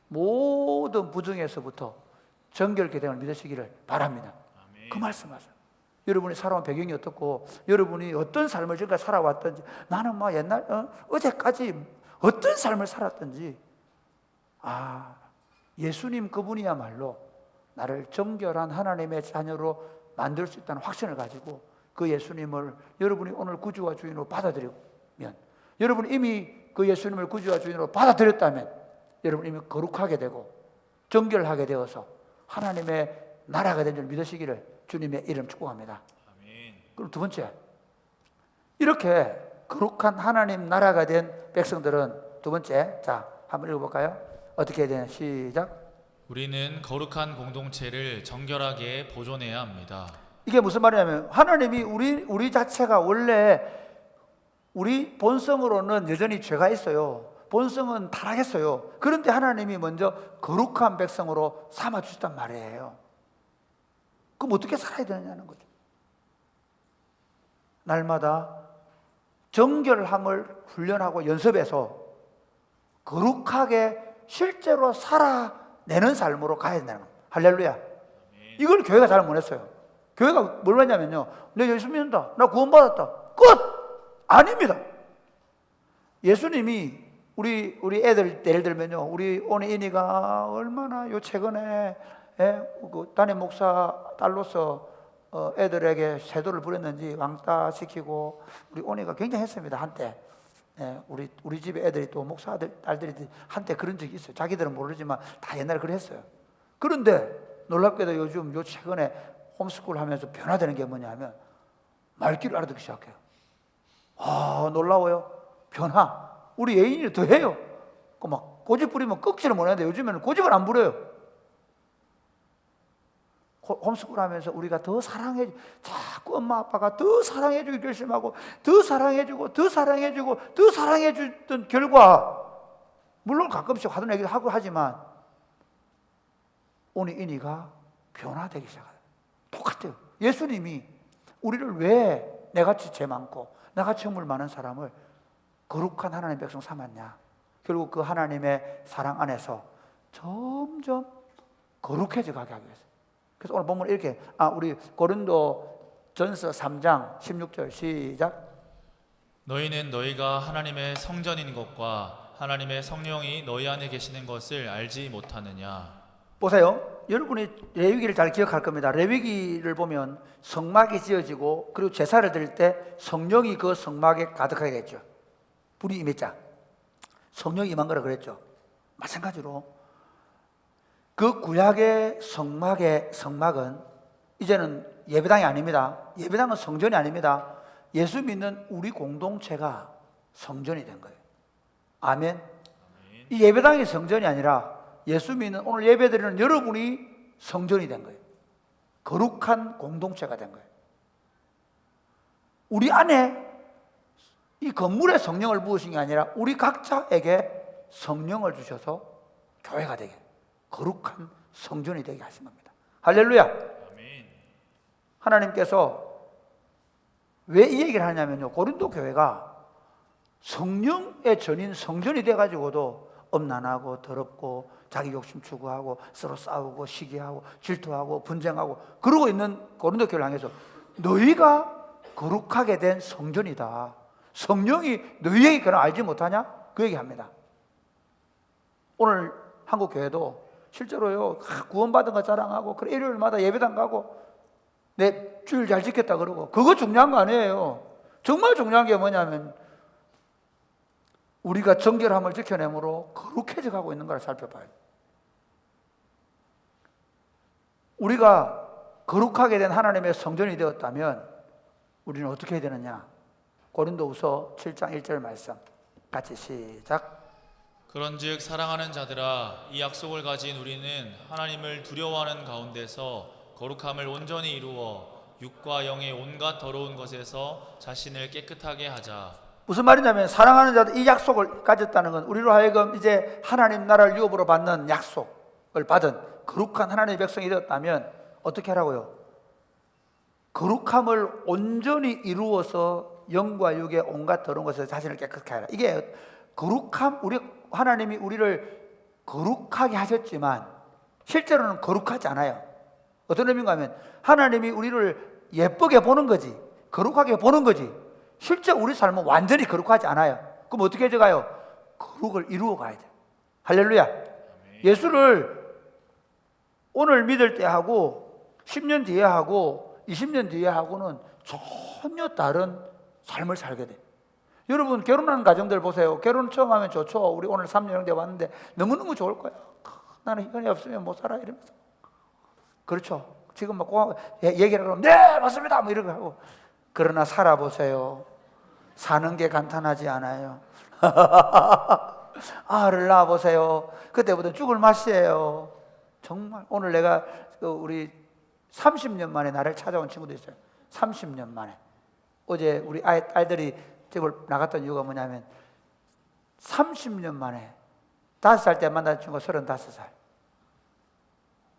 모든 부정에서부터 정결케 됨을 믿으시기를 바랍니다. 그 말씀하세요. 여러분이 살아온 배경이 어떻고 여러분이 어떤 삶을 지금까지 살아왔든지 나는 뭐 옛날 어제까지 어떤 삶을 살았든지 예수님 그분이야말로 나를 정결한 하나님의 자녀로 만들 수 있다는 확신을 가지고 그 예수님을 여러분이 오늘 구주와 주인으로 받아들이면 여러분이 이미 그 예수님을 구주와 주인으로 받아들였다면 여러분 이미 거룩하게 되고 정결하게 되어서 하나님의 나라가 된 줄 믿으시기를 주님의 이름 축복합니다. 아멘. 그럼 두 번째, 이렇게 거룩한 하나님 나라가 된 백성들은 두 번째, 자 한번 읽어볼까요? 어떻게 해야 되냐? 시작. 우리는 거룩한 공동체를 정결하게 보존해야 합니다. 이게 무슨 말이냐면 하나님이 우리 자체가 원래 우리 본성으로는 여전히 죄가 있어요. 본성은 타락했어요. 그런데 하나님이 먼저 거룩한 백성으로 삼아주셨단 말이에요. 그럼 어떻게 살아야 되느냐는 거죠. 날마다 정결함을 훈련하고 연습해서 거룩하게 실제로 살아내는 삶으로 가야 된다는 거예요. 할렐루야. 이걸 교회가 잘 못했어요. 교회가 뭘 했냐면요, 내 예수 믿는다, 나 구원받았다, 끝! 아닙니다. 예수님이 우리 애들 예를 들면요, 우리 오늘 인이가 얼마나 요 최근에 그 담임 목사 딸로서 애들에게 세도를 부렸는지 왕따 시키고 우리 오니가 굉장히 했습니다. 한때 우리 집에 애들이 또 목사 딸들이 한때 그런 적이 있어요. 자기들은 모르지만 다 옛날에 그랬어요. 그런데 놀랍게도 요즘 요 최근에 홈스쿨 하면서 변화되는 게 뭐냐면 말귀를 알아듣기 시작해요. 놀라워요. 변화. 우리 애인이 더 해요. 막 고집 부리면 꺾지를 못하는데 요즘에는 고집을 안 부려요. 홈스쿨 하면서 우리가 더 자꾸 엄마 아빠가 더 사랑해주기 결심하고 더 사랑해주고 더 사랑해주고 더 사랑해주던 결과, 물론 가끔씩 하던 얘기도 하고 하지만 오늘 인이가 변화되기 시작해요. 똑같아요. 예수님이 우리를 왜 내같이 죄 많고 나같이 허물 많은 사람을 거룩한 하나님의 백성 삼았냐? 결국 그 하나님의 사랑 안에서 점점 거룩해져 가게 하기 위해서. 그래서 오늘 본문 이렇게 우리 고린도 전서 3장 16절 시작. 너희는 너희가 하나님의 성전인 것과 하나님의 성령이 너희 안에 계시는 것을 알지 못하느냐? 보세요. 여러분이 레위기를 잘 기억할 겁니다. 레위기를 보면 성막이 지어지고 그리고 제사를 드릴 때 성령이 그 성막에 가득하게 됐죠. 불이 임했자. 성령이 임한 거라 그랬죠. 마찬가지로 그 구약의 성막은 이제는 예배당이 아닙니다. 예배당은 성전이 아닙니다. 예수 믿는 우리 공동체가 성전이 된 거예요. 아멘. 이 예배당이 성전이 아니라 예수 믿는 오늘 예배드리는 여러분이 성전이 된 거예요. 거룩한 공동체가 된 거예요. 우리 안에 이 건물에 성령을 부으신 게 아니라 우리 각자에게 성령을 주셔서 교회가 되게, 거룩한 성전이 되게 하신 겁니다. 할렐루야. 아멘. 하나님께서 왜 이 얘기를 하냐면요, 고린도 교회가 성령의 전인 성전이 돼가지고도 엄난하고 더럽고 자기 욕심 추구하고 서로 싸우고 시기하고 질투하고 분쟁하고 그러고 있는 고린도 교회를 향해서 너희가 거룩하게 된 성전이다. 성령이 너희에게 그런 알지 못하냐? 그 얘기합니다. 오늘 한국 교회도 실제로요, 구원받은 거 자랑하고 그래 일요일마다 예배당 가고 내 주일 잘 지켰다 그러고 그거 중요한 거 아니에요. 정말 중요한 게 뭐냐면 우리가 정결함을 지켜내므로 거룩해져 가고 있는 걸 살펴봐요. 우리가 거룩하게 된 하나님의 성전이 되었다면 우리는 어떻게 해야 되느냐? 고린도후서 7장 1절 말씀 같이 시작. 그런즉 사랑하는 자들아, 이 약속을 가진 우리는 하나님을 두려워하는 가운데서 거룩함을 온전히 이루어 육과 영의 온갖 더러운 것에서 자신을 깨끗하게 하자. 무슨 말이냐면 사랑하는 자들, 이 약속을 가졌다는 건 우리로 하여금 이제 하나님 나라를 유업으로 받는 약속을 받은 거룩한 하나님의 백성이 되었다면 어떻게 하라고요? 거룩함을 온전히 이루어서 영과 육의 온갖 더러운 것에서 자신을 깨끗하게 하라. 이게 거룩함, 하나님이 우리를 거룩하게 하셨지만 실제로는 거룩하지 않아요. 어떤 의미인가 하면 하나님이 우리를 예쁘게 보는 거지, 거룩하게 보는 거지, 실제 우리 삶은 완전히 거룩하지 않아요. 그럼 어떻게 해져가요? 거룩을 이루어 가야 돼요. 할렐루야. 예수를 오늘 믿을 때 하고 10년 뒤에 하고 20년 뒤에 하고는 전혀 다른 삶을 살게 돼요. 여러분 결혼하는 가정들 보세요. 결혼 처음 하면 좋죠. 우리 오늘 3년 돼 왔는데 너무너무 좋을 거야. 나는 희건이 없으면 못 살아 이러면서. 그렇죠. 지금 막 얘기를 하면 네 맞습니다 뭐 이러고 하고. 그러나 살아보세요. 사는 게 간단하지 않아요. 아를 낳아보세요. 그때부터 죽을 맛이에요. 정말 오늘 내가 우리 30년 만에 나를 찾아온 친구도 있어요. 30년 만에. 어제 우리 아이들이 집을 나갔던 이유가 뭐냐면 30년 만에 5살 때 만난 친구가 35살,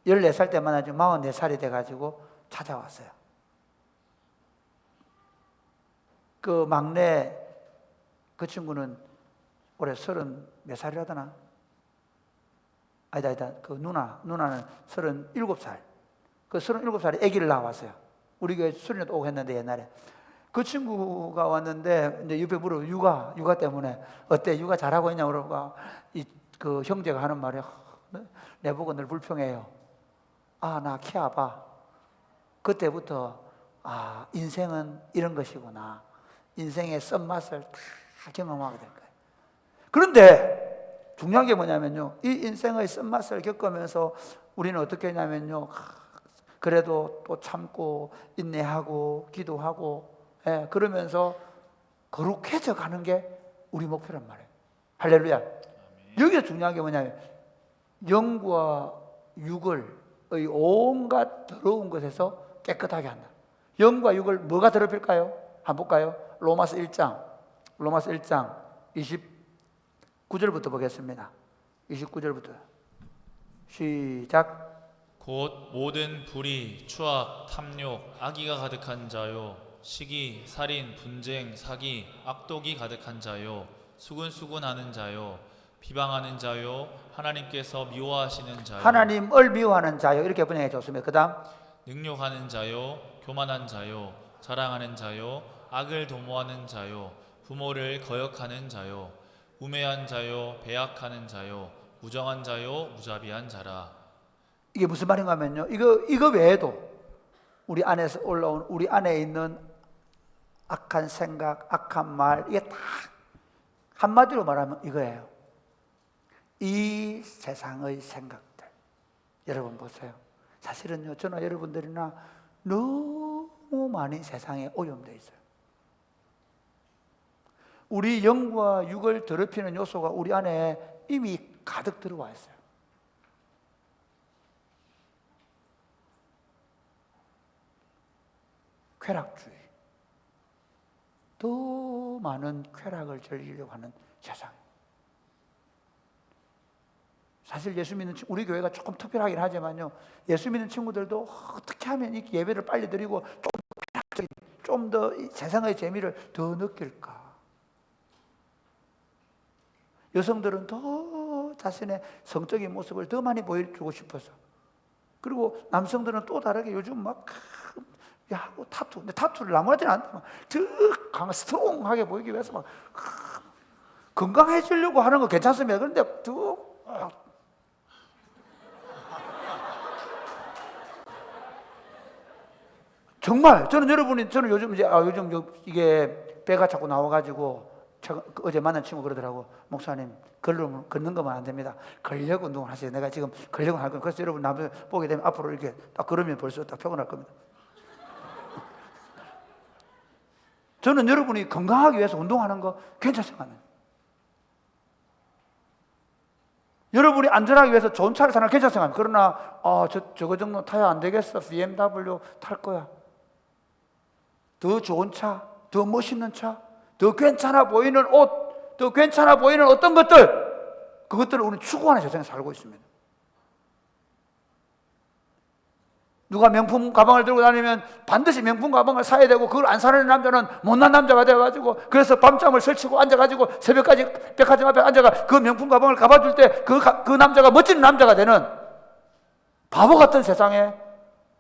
14살 때 만난 친구가 44살이 돼가지고 찾아왔어요. 그 막내 그 친구는 올해 30 몇 살이라더나? 아니다. 그 누나는 37살. 그 37살에 아기를 낳아왔어요. 우리 교회 수련회도 오고 했는데 옛날에. 그 친구가 왔는데 이제 옆에 물어 육아 때문에 어때? 육아 잘하고 있냐고 그러고 그 형제가 하는 말이 내보고 늘 불평해요. 나 키 아파. 그때부터 인생은 이런 것이구나. 인생의 쓴맛을 다 경험하게 될 거예요. 그런데 중요한 게 뭐냐면요, 이 인생의 쓴맛을 겪으면서 우리는 어떻게 했냐면요, 그래도 또 참고 인내하고 기도하고 그러면서 거룩해져 가는 게 우리 목표란 말이에요. 할렐루야. 여기서 중요한 게 뭐냐면 영과 육의 온갖 더러운 것에서 깨끗하게 한다. 영과 육을 뭐가 더럽힐까요? 한번 볼까요? 로마서 1장 29절부터 보겠습니다. 29절부터 시작. 곧 모든 불의, 추악, 탐욕, 악의가 가득한 자요, 시기, 살인, 분쟁, 사기, 악독이 가득한 자요, 수군수군하는 자요, 비방하는 자요, 하나님께서 미워하시는 자요, 하나님을 미워하는 자요. 이렇게 번역해 줬습니다. 그 다음 능욕하는 자요, 교만한 자요, 자랑하는 자요, 악을 도모하는 자요, 부모를 거역하는 자요, 우매한 자요, 배약하는 자요, 무정한 자요, 무자비한 자라. 이게 무슨 말인가 하면요, 이거 외에도 우리 안에서 올라온 우리 안에 있는 악한 생각, 악한 말, 이게 다 한마디로 말하면 이거예요. 이 세상의 생각들. 여러분 보세요. 사실은요, 저나 여러분들이나 너무 많이 세상에 오염되어 있어요. 우리 영과 육을 더럽히는 요소가 우리 안에 이미 가득 들어와 있어요. 쾌락주의. 더 많은 쾌락을 즐기려고 하는 세상. 사실 예수 믿는 우리 교회가 조금 특별하긴 하지만요, 예수 믿는 친구들도 어떻게 하면 이 예배를 빨리 드리고 좀 더 세상의 재미를 더 느낄까. 여성들은 더 자신의 성적인 모습을 더 많이 보여주고 싶어서, 그리고 남성들은 또 다르게 요즘 막 하고 타투, 근데 타투를 나무라지는 않다. 더 스트롱하게 보이기 위해서 막 건강해지려고 하는 거 괜찮습니다. 그런데 더 정말 저는 요즘 이게 배가 자꾸 나와가지고 어제 만난 친구 그러더라고. 목사님 걷는 것만 안 됩니다. 근력 운동을 하세요. 내가 지금 근력을 할 거예요. 그래서 여러분 나중에 보게 되면 앞으로 이렇게 딱 걸으면 벌써 딱 표현할 겁니다. 저는 여러분이 건강하기 위해서 운동하는 거 괜찮습니다. 여러분이 안전하기 위해서 좋은 차를 사는 거 괜찮습니다. 그러나 저거 정도 타야 안 되겠어. BMW 탈 거야. 더 좋은 차, 더 멋있는 차, 더 괜찮아 보이는 옷, 더 괜찮아 보이는 어떤 것들, 그것들을 우리는 추구하는 세상에 살고 있습니다. 누가 명품 가방을 들고 다니면 반드시 명품 가방을 사야 되고, 그걸 안 사는 남자는 못난 남자가 돼가지고, 그래서 밤잠을 설치고 앉아가지고 새벽까지 백화점 앞에 앉아가 그 명품 가방을 가봐줄 때 그 남자가 멋진 남자가 되는 바보 같은 세상에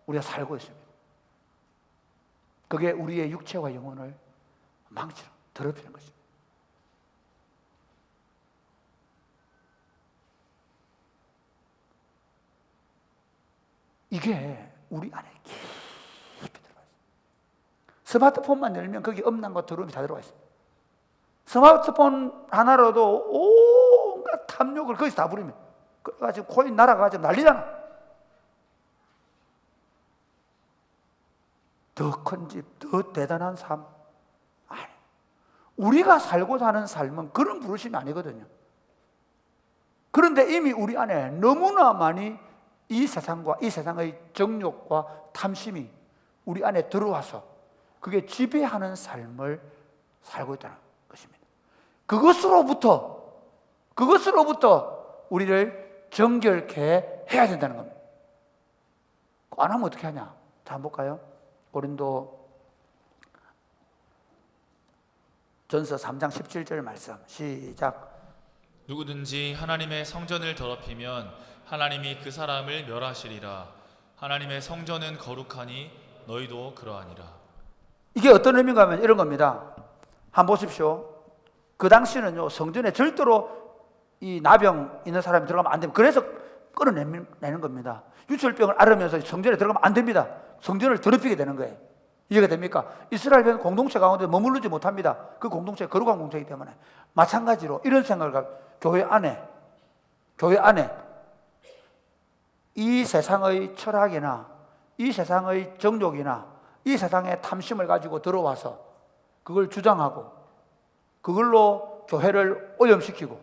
우리가 살고 있습니다. 그게 우리의 육체와 영혼을 망치는, 더럽히는 것입니다. 이게 우리 안에 깊이 들어가 있어요. 스마트폰만 열면 거기 음란과 더러움이 다 들어가 있어요. 스마트폰 하나로도 온갖 탐욕을 거기서 다 부리면, 그래가지고 코인 날아가지고 난리잖아. 더 큰 집, 더 대단한 삶. 아니, 우리가 살고자 하는 삶은 그런 부르심이 아니거든요. 그런데 이미 우리 안에 너무나 많이 이 세상과 이 세상의 정욕과 탐심이 우리 안에 들어와서 그게 지배하는 삶을 살고 있다는 것입니다. 그것으로부터 우리를 정결케 해야 된다는 겁니다. 안 하면 어떻게 하냐? 자, 한번 볼까요? 고린도 전서 3장 17절 말씀 시작. 누구든지 하나님의 성전을 더럽히면 하나님이 그 사람을 멸하시리라. 하나님의 성전은 거룩하니 너희도 그러하니라. 이게 어떤 의미인가 하면 이런 겁니다. 한번 보십시오. 그 당시는요, 성전에 절대로 이 나병 있는 사람이 들어가면 안 됩니다. 그래서 끌어내는 겁니다. 유출병을 앓으면서 성전에 들어가면 안 됩니다. 성전을 더럽히게 되는 거예요. 이해가 됩니까? 이스라엘은 공동체 가운데 머무르지 못합니다. 그 공동체가 거룩한 공동체이기 때문에. 마찬가지로 이런 생각을 교회 안에 이 세상의 철학이나 이 세상의 정욕이나 이 세상의 탐심을 가지고 들어와서 그걸 주장하고 그걸로 교회를 오염시키고,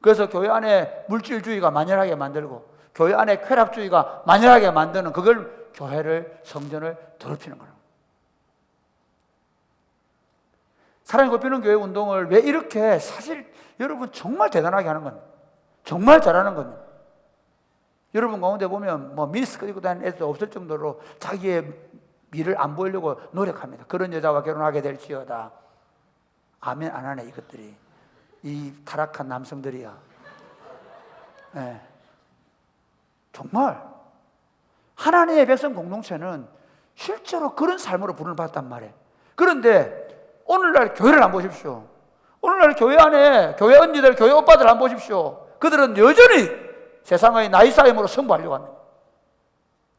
그래서 교회 안에 물질주의가 만연하게 만들고 교회 안에 쾌락주의가 만연하게 만드는, 그걸 교회를, 성전을 더럽히는 거예요. 사랑이 곱히는 교회 운동을 왜 이렇게, 사실 여러분 정말 대단하게 하는 겁니다. 정말 잘하는 겁니다. 여러분 가운데 보면 뭐 미니스커트 입고 다니는 애도 없을 정도로 자기의 미를 안 보이려고 노력합니다. 그런 여자와 결혼하게 될지어다. 아멘 안 하네 이것들이. 이 타락한 남성들이야. 네. 정말 하나님의 백성 공동체는 실제로 그런 삶으로 부름을 받았단 말이에요. 그런데 오늘날 교회를 안 보십시오. 오늘날 교회 안에 교회 언니들, 교회 오빠들 안 보십시오. 그들은 여전히 세상의 나이 싸움으로 승부하려고 합니다.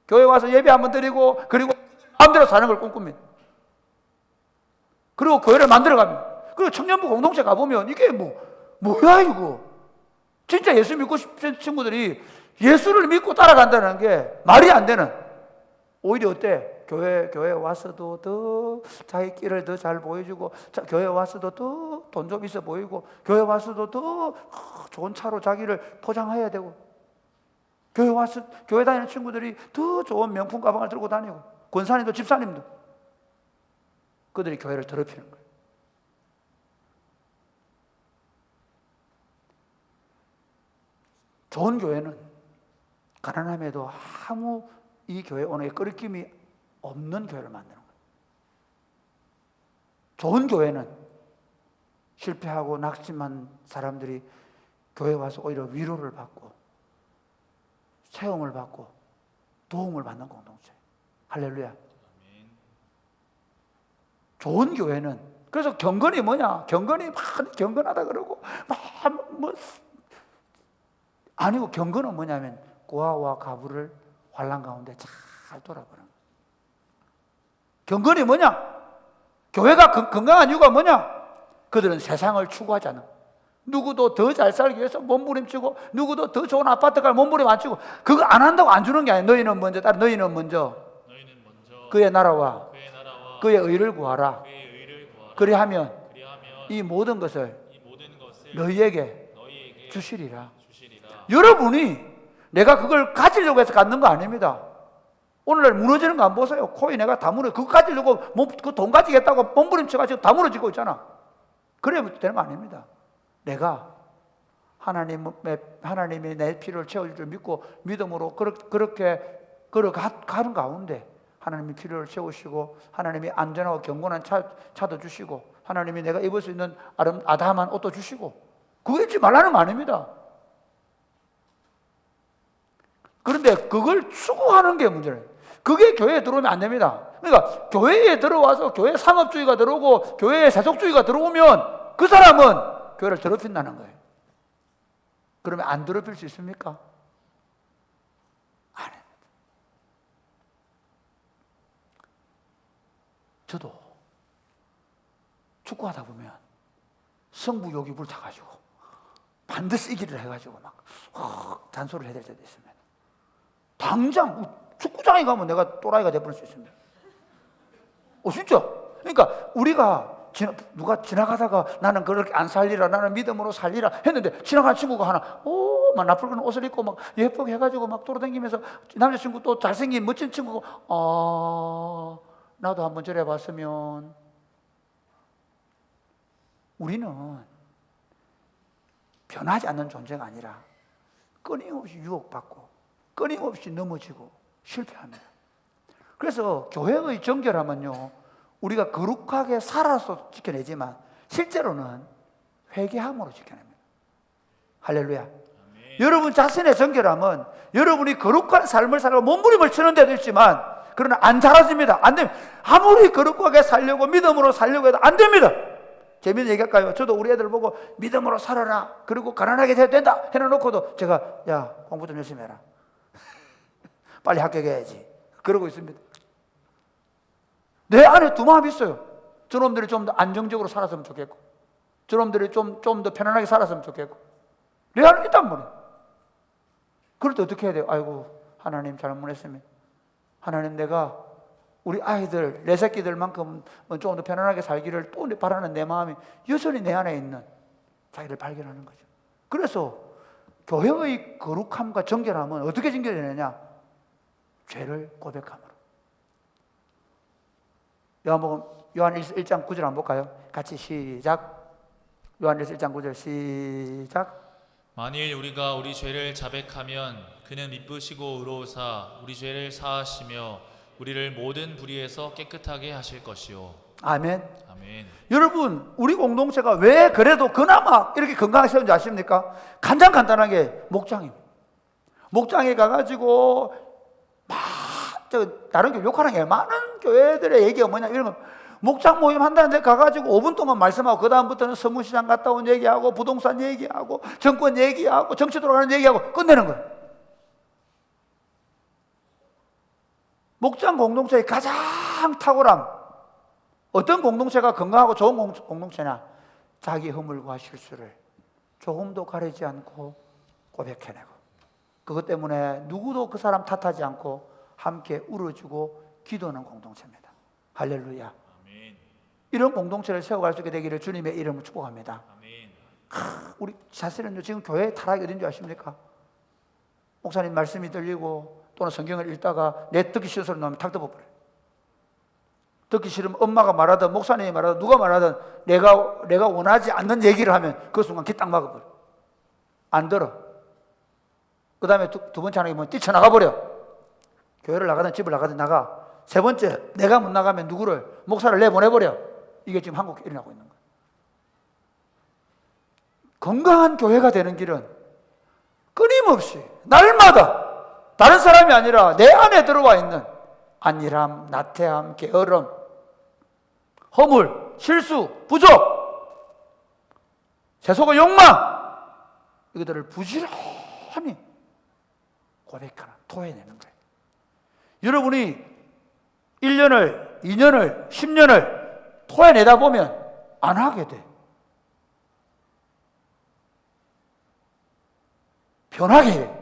교회 와서 예배 한번 드리고, 그리고 마음대로 사는 걸 꿈꿉니다. 그리고 교회를 만들어 갑니다. 그리고 청년부 공동체 가보면 이게 뭐야 이거. 진짜 예수 믿고 싶은 친구들이 예수를 믿고 따라간다는 게 말이 안 되는. 오히려 어때? 교회 와서도 더 자기 길을 더 잘 보여주고, 교회 와서도 더 돈 좀 있어 보이고, 교회 와서도 더 좋은 차로 자기를 포장해야 되고, 교회 와서 교회 다니는 친구들이 더 좋은 명품 가방을 들고 다니고, 권사님도 집사님도 그들이 교회를 더럽히는 거예요. 좋은 교회는 가난함에도 아무 이 교회 오늘 끄리낌이 없는 교회를 만드는 거예요. 좋은 교회는 실패하고 낙심한 사람들이 교회 와서 오히려 위로를 받고 체험을 받고 도움을 받는 공동체. 할렐루야. 좋은 교회는, 그래서 경건이 뭐냐? 경건이 막 경건하다 그러고 아니고, 경건은 뭐냐면 고아와 가부를 환난 가운데 잘 돌아보는 거예요. 경건이 뭐냐? 교회가 건강한 이유가 뭐냐? 그들은 세상을 추구하지 않아. 누구도 더 잘 살기 위해서 몸부림치고, 누구도 더 좋은 아파트 갈 몸부림 안 치고, 그거 안 한다고 안 주는 게 아니야. 너희는 먼저 너희는 먼저 그의 나라와 그의 의를 구하라. 그리하면 이 모든 것을 너희에게 주시리라. 여러분이 내가 그걸 가지려고 해서 갖는 거 아닙니다. 오늘날 무너지는 거 안 보세요? 코인 내가 다 무너져. 그거 가지려고 그 돈 가지겠다고 몸부림쳐가지고 다 무너지고 있잖아. 그래야 되는 거 아닙니다. 내가 하나님이 내 필요를 채워줄 줄 믿고 믿음으로 그렇게 가는 가운데 하나님이 필요를 채우시고 하나님이 안전하고 경건한 차도 주시고 하나님이 내가 입을 수 있는 아담한 옷도 주시고 그거 잊지 말라는 거 아닙니다. 그런데 그걸 추구하는 게 문제예요. 그게 교회에 들어오면 안 됩니다. 그러니까 교회에 들어와서 교회 상업주의가 들어오고 교회에 세속주의가 들어오면 그 사람은 교회를 더럽힌다는 거예요. 그러면 안 더럽힐 수 있습니까? 안 해요. 저도 축구하다 보면 성부욕이 불타가지고 반드시 이기를 해가지고 막 잔소리를 해야 될 때도 있습니다. 당장 축구장에 가면 내가 또라이가 돼버릴 수 있습니다. 진짜. 그러니까 우리가 누가 지나가다가 나는 그렇게 안 살리라, 나는 믿음으로 살리라 했는데 지나가는 친구가 하나 막 나쁘게 옷을 입고 막 예쁘게 해가지고 막 돌아다니면서 남자친구 또 잘생긴 멋진 친구가 나도 한번 저래 봤으면. 우리는 변하지 않는 존재가 아니라 끊임없이 유혹받고 끊임없이 넘어지고 실패합니다. 그래서 교회의 정결함은요, 우리가 거룩하게 살아서 지켜내지만 실제로는 회개함으로 지켜냅니다. 할렐루야. 여러분 자신의 정결함은 여러분이 거룩한 삶을 살고 몸부림을 치는 데도 있지만 그러나 안 자라집니다. 안 됩니다. 아무리 거룩하게 살려고 믿음으로 살려고 해도 안 됩니다. 재미있는 얘기할까요? 저도 우리 애들 보고 믿음으로 살아라, 그리고 가난하게 돼야 된다 해놓고도 제가 야 공부 좀 열심히 해라, 빨리 합격해야지 그러고 있습니다. 내 안에 두 마음이 있어요. 저놈들이 좀 더 안정적으로 살았으면 좋겠고 저놈들이 좀 더 편안하게 살았으면 좋겠고 내 안에 있단 말이에요. 그럴 때 어떻게 해야 돼요? 아이고 하나님 잘못했습니다. 하나님 내가 우리 아이들 내 새끼들만큼 조금 더 편안하게 살기를 또 바라는 내 마음이 여전히 내 안에 있는 자기를 발견하는 거죠. 그래서 교회의 거룩함과 정결함은 어떻게 정결되느냐? 죄를 고백함으로. 요한 1장 9절 한번 볼까요? 같이 시작. 요한일서 1장 9절 시작. 만일 우리가 우리 죄를 자백하면 그는 미쁘시고 의로우사 우리 죄를 사하시며 우리를 모든 불의에서 깨끗하게 하실 것이요. 아멘. 아멘. 여러분 우리 공동체가 왜 그래도 그나마 이렇게 건강하게 세운지 아십니까? 가장 간단하게 목장입니다. 목장에 가가지고 다른 교회 욕하는 게 많은 교회들의 얘기가 뭐냐 이런 거. 목장 모임 한다는데 가가지고 5분 동안 말씀하고 그 다음부터는 서무시장 갔다 온 얘기하고 부동산 얘기하고 정권 얘기하고 정치 돌아가는 얘기하고 끝내는 거예요. 목장 공동체의 가장 탁월함, 어떤 공동체가 건강하고 좋은 공동체냐? 자기 허물과 실수를 조금도 가리지 않고 고백해내고 그것 때문에 누구도 그 사람 탓하지 않고 함께 울어주고 기도하는 공동체입니다. 할렐루야. 아멘. 이런 공동체를 세워갈 수 있게 되기를 주님의 이름으로 축복합니다. 아멘. 우리 사실은요 지금 교회의 타락이 어딘지 아십니까? 목사님 말씀이 들리고 또는 성경을 읽다가 내 듣기 싫은 소리 나오면 탁 덮어버려요. 듣기 싫으면 엄마가 말하든 목사님이 말하든 누가 말하든 내가 원하지 않는 얘기를 하면 그 순간 귀 딱 막아버려. 안 들어. 그 다음에 두 번째 하는 게 뭐냐? 뛰쳐나가버려. 교회를 나가든 집을 나가든 나가. 세 번째, 내가 못 나가면 누구를? 목사를 내보내버려. 이게 지금 한국에 일어나고 있는 거예요. 건강한 교회가 되는 길은 끊임없이 날마다 다른 사람이 아니라 내 안에 들어와 있는 안일함, 나태함, 게으름, 허물, 실수, 부족, 세속의 욕망 이것들을 부지런히 고백하는, 토해내는 거예요. 여러분이 1년을, 2년을, 10년을 토해내다 보면 안 하게 돼. 변하게 해.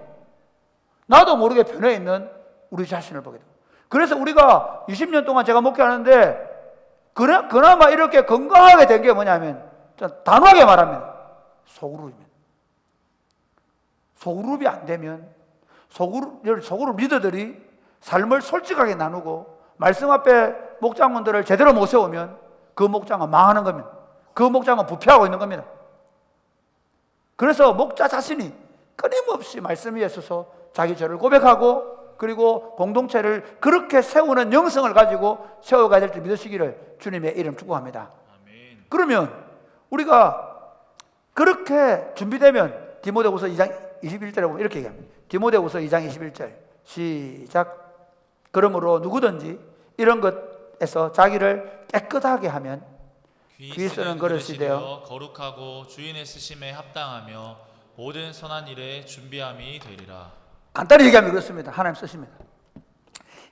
나도 모르게 변해 있는 우리 자신을 보게 됩니다. 그래서 우리가 20년 동안 제가 목회하는데 그나마 이렇게 건강하게 된 게 뭐냐면 단호하게 말합니다. 소그룹입니다. 소그룹이 안 되면 소그룹 리더들이 삶을 솔직하게 나누고 말씀 앞에 목장원들을 제대로 못 세우면 그 목장은 망하는 겁니다. 그 목장은 부패하고 있는 겁니다. 그래서 목자 자신이 끊임없이 말씀 위에 서서 자기 죄를 고백하고 그리고 공동체를 그렇게 세우는 영성을 가지고 세워가야 될 줄 믿으시기를 주님의 이름 축복합니다. 아멘. 그러면 우리가 그렇게 준비되면 디모데후서 2장 21절에 보면 이렇게 얘기합니다. 디모데후서 2장 21절 시작. 그러므로 누구든지 이런 것에서 자기를 깨끗하게 하면 귀 쓰는 그릇이 되어 거룩하고 주인의 쓰심에 합당하며 모든 선한 일에 준비함이 되리라. 간단히 얘기하면 그렇습니다. 하나님 쓰십니다.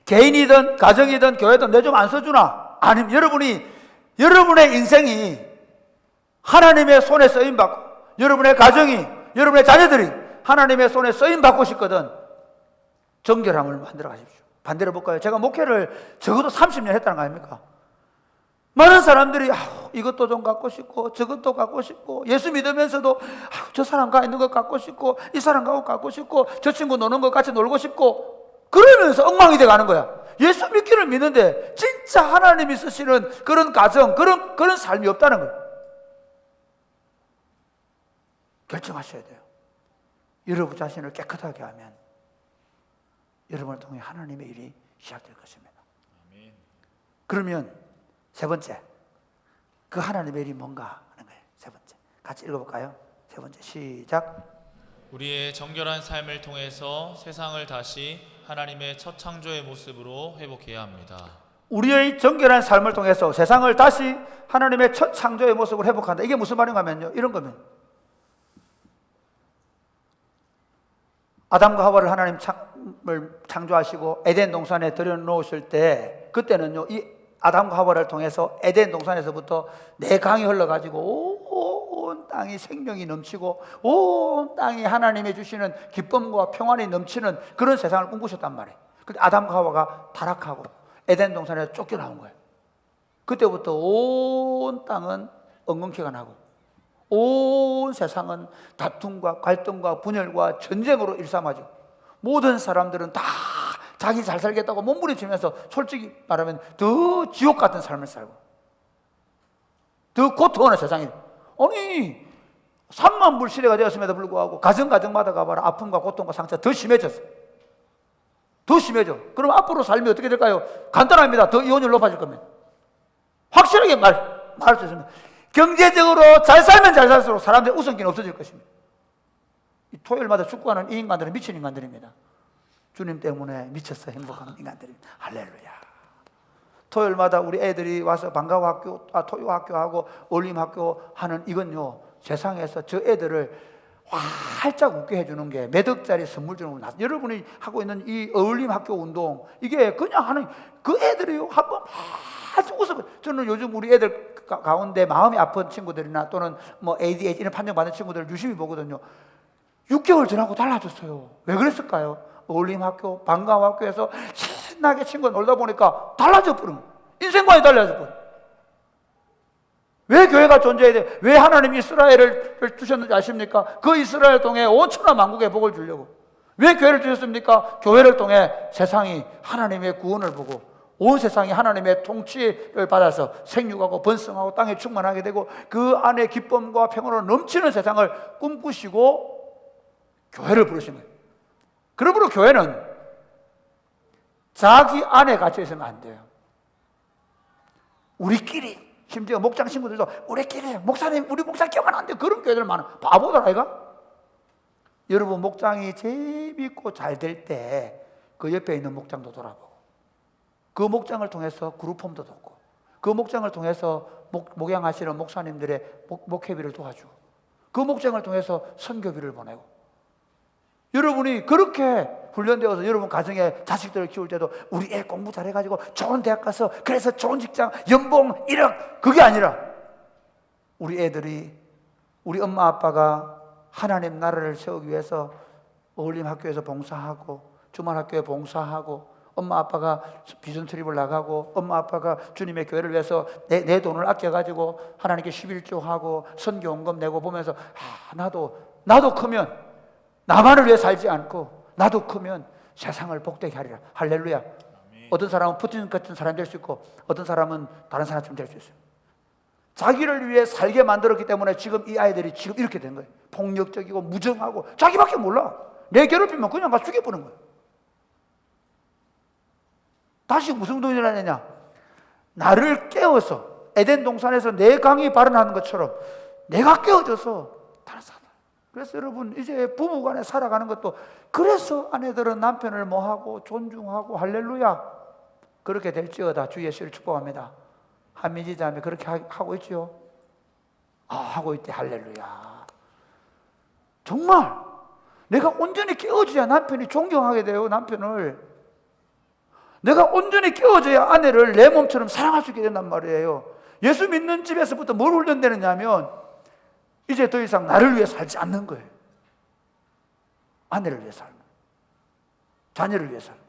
개인이든 가정이든 교회든 내 좀 안 써주나? 아니면 여러분의 인생이 하나님의 손에 쓰임받고 여러분의 가정이 여러분의 자녀들이 하나님의 손에 쓰임받고 싶거든 정결함을 만들어 가십시오. 반대로 볼까요? 제가 목회를 적어도 30년 했다는 거 아닙니까? 많은 사람들이 이것도 좀 갖고 싶고 저것도 갖고 싶고 예수 믿으면서도 저 사람과 있는 것 갖고 싶고 이 사람과 갖고 싶고 저 친구 노는 것 같이 놀고 싶고 그러면서 엉망이 돼가는 거야. 예수 믿기를 믿는데 진짜 하나님이 쓰시는 그런 가정 그런 삶이 없다는 거예요. 결정하셔야 돼요. 여러분 자신을 깨끗하게 하면 여러분을 통해 하나님의 일이 시작될 것입니다. 아멘. 그러면 세 번째, 그 하나님의 일이 뭔가 하는 거예요. 세 번째, 같이 읽어볼까요? 세 번째, 시작. 우리의 정결한 삶을 통해서 세상을 다시 하나님의 첫 창조의 모습으로 회복해야 합니다. 우리의 정결한 삶을 통해서 세상을 다시 하나님의 첫 창조의 모습으로 회복한다. 이게 무슨 말인가 하면요, 이런 거면 아담과 하와를 하나님 창조하시고 에덴 동산에 들여놓으실 때 그때는요, 이 아담과 하와를 통해서 에덴 동산에서부터 내 강이 흘러가지고 온 땅이 생명이 넘치고 온 땅이 하나님이 주시는 기쁨과 평안이 넘치는 그런 세상을 꿈꾸셨단 말이에요. 근데 아담과 하와가 타락하고 에덴 동산에 쫓겨나온 거예요. 그때부터 온 땅은 엉겅퀴가 나고 온 세상은 다툼과 갈등과 분열과 전쟁으로 일삼아지고 모든 사람들은 다 자기 잘 살겠다고 몸부림치면서 솔직히 말하면 더 지옥 같은 삶을 살고 더 고통하는 세상이. 아니 3만 불 시대가 되었음에도 불구하고 가정마다 가봐라 아픔과 고통과 상처가 더 심해졌어. 더 심해져. 그럼 앞으로 삶이 어떻게 될까요? 간단합니다. 더 이혼율 높아질 겁니다. 확실하게 말할 수 있습니다. 경제적으로 잘 살면 잘 살수록 사람들의 우선기는 없어질 것입니다. 토요일마다 축구하는 이 인간들은 미친 인간들입니다. 주님 때문에 미쳐서 행복한 인간들입니다. 할렐루야. 토요일마다 우리 애들이 와서 방과후 학교, 토요 학교하고 올림 학교 하는 이건요, 세상에서 저 애들을 활짝 웃게 해주는 게 몇 억짜리 선물 주는 거. 여러분이 하고 있는 이 어울림 학교 운동, 이게 그냥 하는 그 애들이요, 한번 아주 웃어. 저는 요즘 우리 애들 가운데 마음이 아픈 친구들이나 또는 뭐 ADHD 이런 판정받는 친구들을 유심히 보거든요. 6개월 지나고 달라졌어요. 왜 그랬을까요? 어울림 학교, 방과후 학교에서 신나게 친구가 놀다 보니까 달라져 버린 거예요. 인생관이 달라져 버린 거예요. 왜 교회가 존재해야 돼? 왜 하나님 이스라엘을 주셨는지 아십니까? 그 이스라엘 통해 5천만 만국에 복을 주려고. 왜 교회를 주셨습니까? 교회를 통해 세상이 하나님의 구원을 보고 온 세상이 하나님의 통치를 받아서 생육하고 번성하고 땅에 충만하게 되고 그 안에 기쁨과 평화로 넘치는 세상을 꿈꾸시고 교회를 부르신 거예요. 그러므로 교회는 자기 안에 갇혀 있으면 안 돼요. 우리끼리, 심지어 목장 친구들도 우리끼리, 목사님 우리 목장 끼면 안 돼요. 그런 교회들 많아. 바보들 아이가? 여러분 목장이 재밌고 잘 될 때 그 옆에 있는 목장도 돌아보고 그 목장을 통해서 그룹홈도 돕고 그 목장을 통해서 목양하시는 목사님들의 목회비를 도와주고 그 목장을 통해서 선교비를 보내고 여러분이 그렇게 훈련되어서 여러분 가정에 자식들을 키울 때도 우리 애 공부 잘해가지고 좋은 대학 가서 그래서 좋은 직장 연봉 1억 그게 아니라 우리 애들이 우리 엄마 아빠가 하나님 나라를 세우기 위해서 어울림 학교에서 봉사하고 주말 학교에 봉사하고 엄마 아빠가 비전 트립을 나가고 엄마 아빠가 주님의 교회를 위해서 내 돈을 아껴가지고 하나님께 11조하고 선교 원금 내고 보면서 나도 크면 나만을 위해 살지 않고 나도 크면 세상을 복되게 하리라. 할렐루야. 아멘. 어떤 사람은 푸틴 같은 사람이 될 수 있고 어떤 사람은 다른 사람처럼 될 수 있어요. 자기를 위해 살게 만들었기 때문에 지금 이 아이들이 지금 이렇게 된 거예요. 폭력적이고 무정하고 자기밖에 몰라. 내 괴롭히면 그냥 가 죽여버리는 거예요. 다시 무슨 운동이 일어나느냐? 나를 깨워서 에덴 동산에서 내 강이 발현하는 것처럼 내가 깨워져서 다른 사람. 그래서 여러분 이제 부부간에 살아가는 것도 그래서 아내들은 남편을 뭐하고 존중하고 할렐루야 그렇게 될지어다 주 예수를 축복합니다. 한미지 자매 그렇게 하고 있지요? 하고 있대. 할렐루야. 정말 내가 온전히 깨워줘야 남편이 존경하게 돼요. 남편을 내가 온전히 깨워줘야 아내를 내 몸처럼 사랑할 수 있게 된단 말이에요. 예수 믿는 집에서부터 뭘 훈련되느냐면 이제 더 이상 나를 위해 살지 않는 거예요. 아내를 위해 살고 자녀를 위해 살고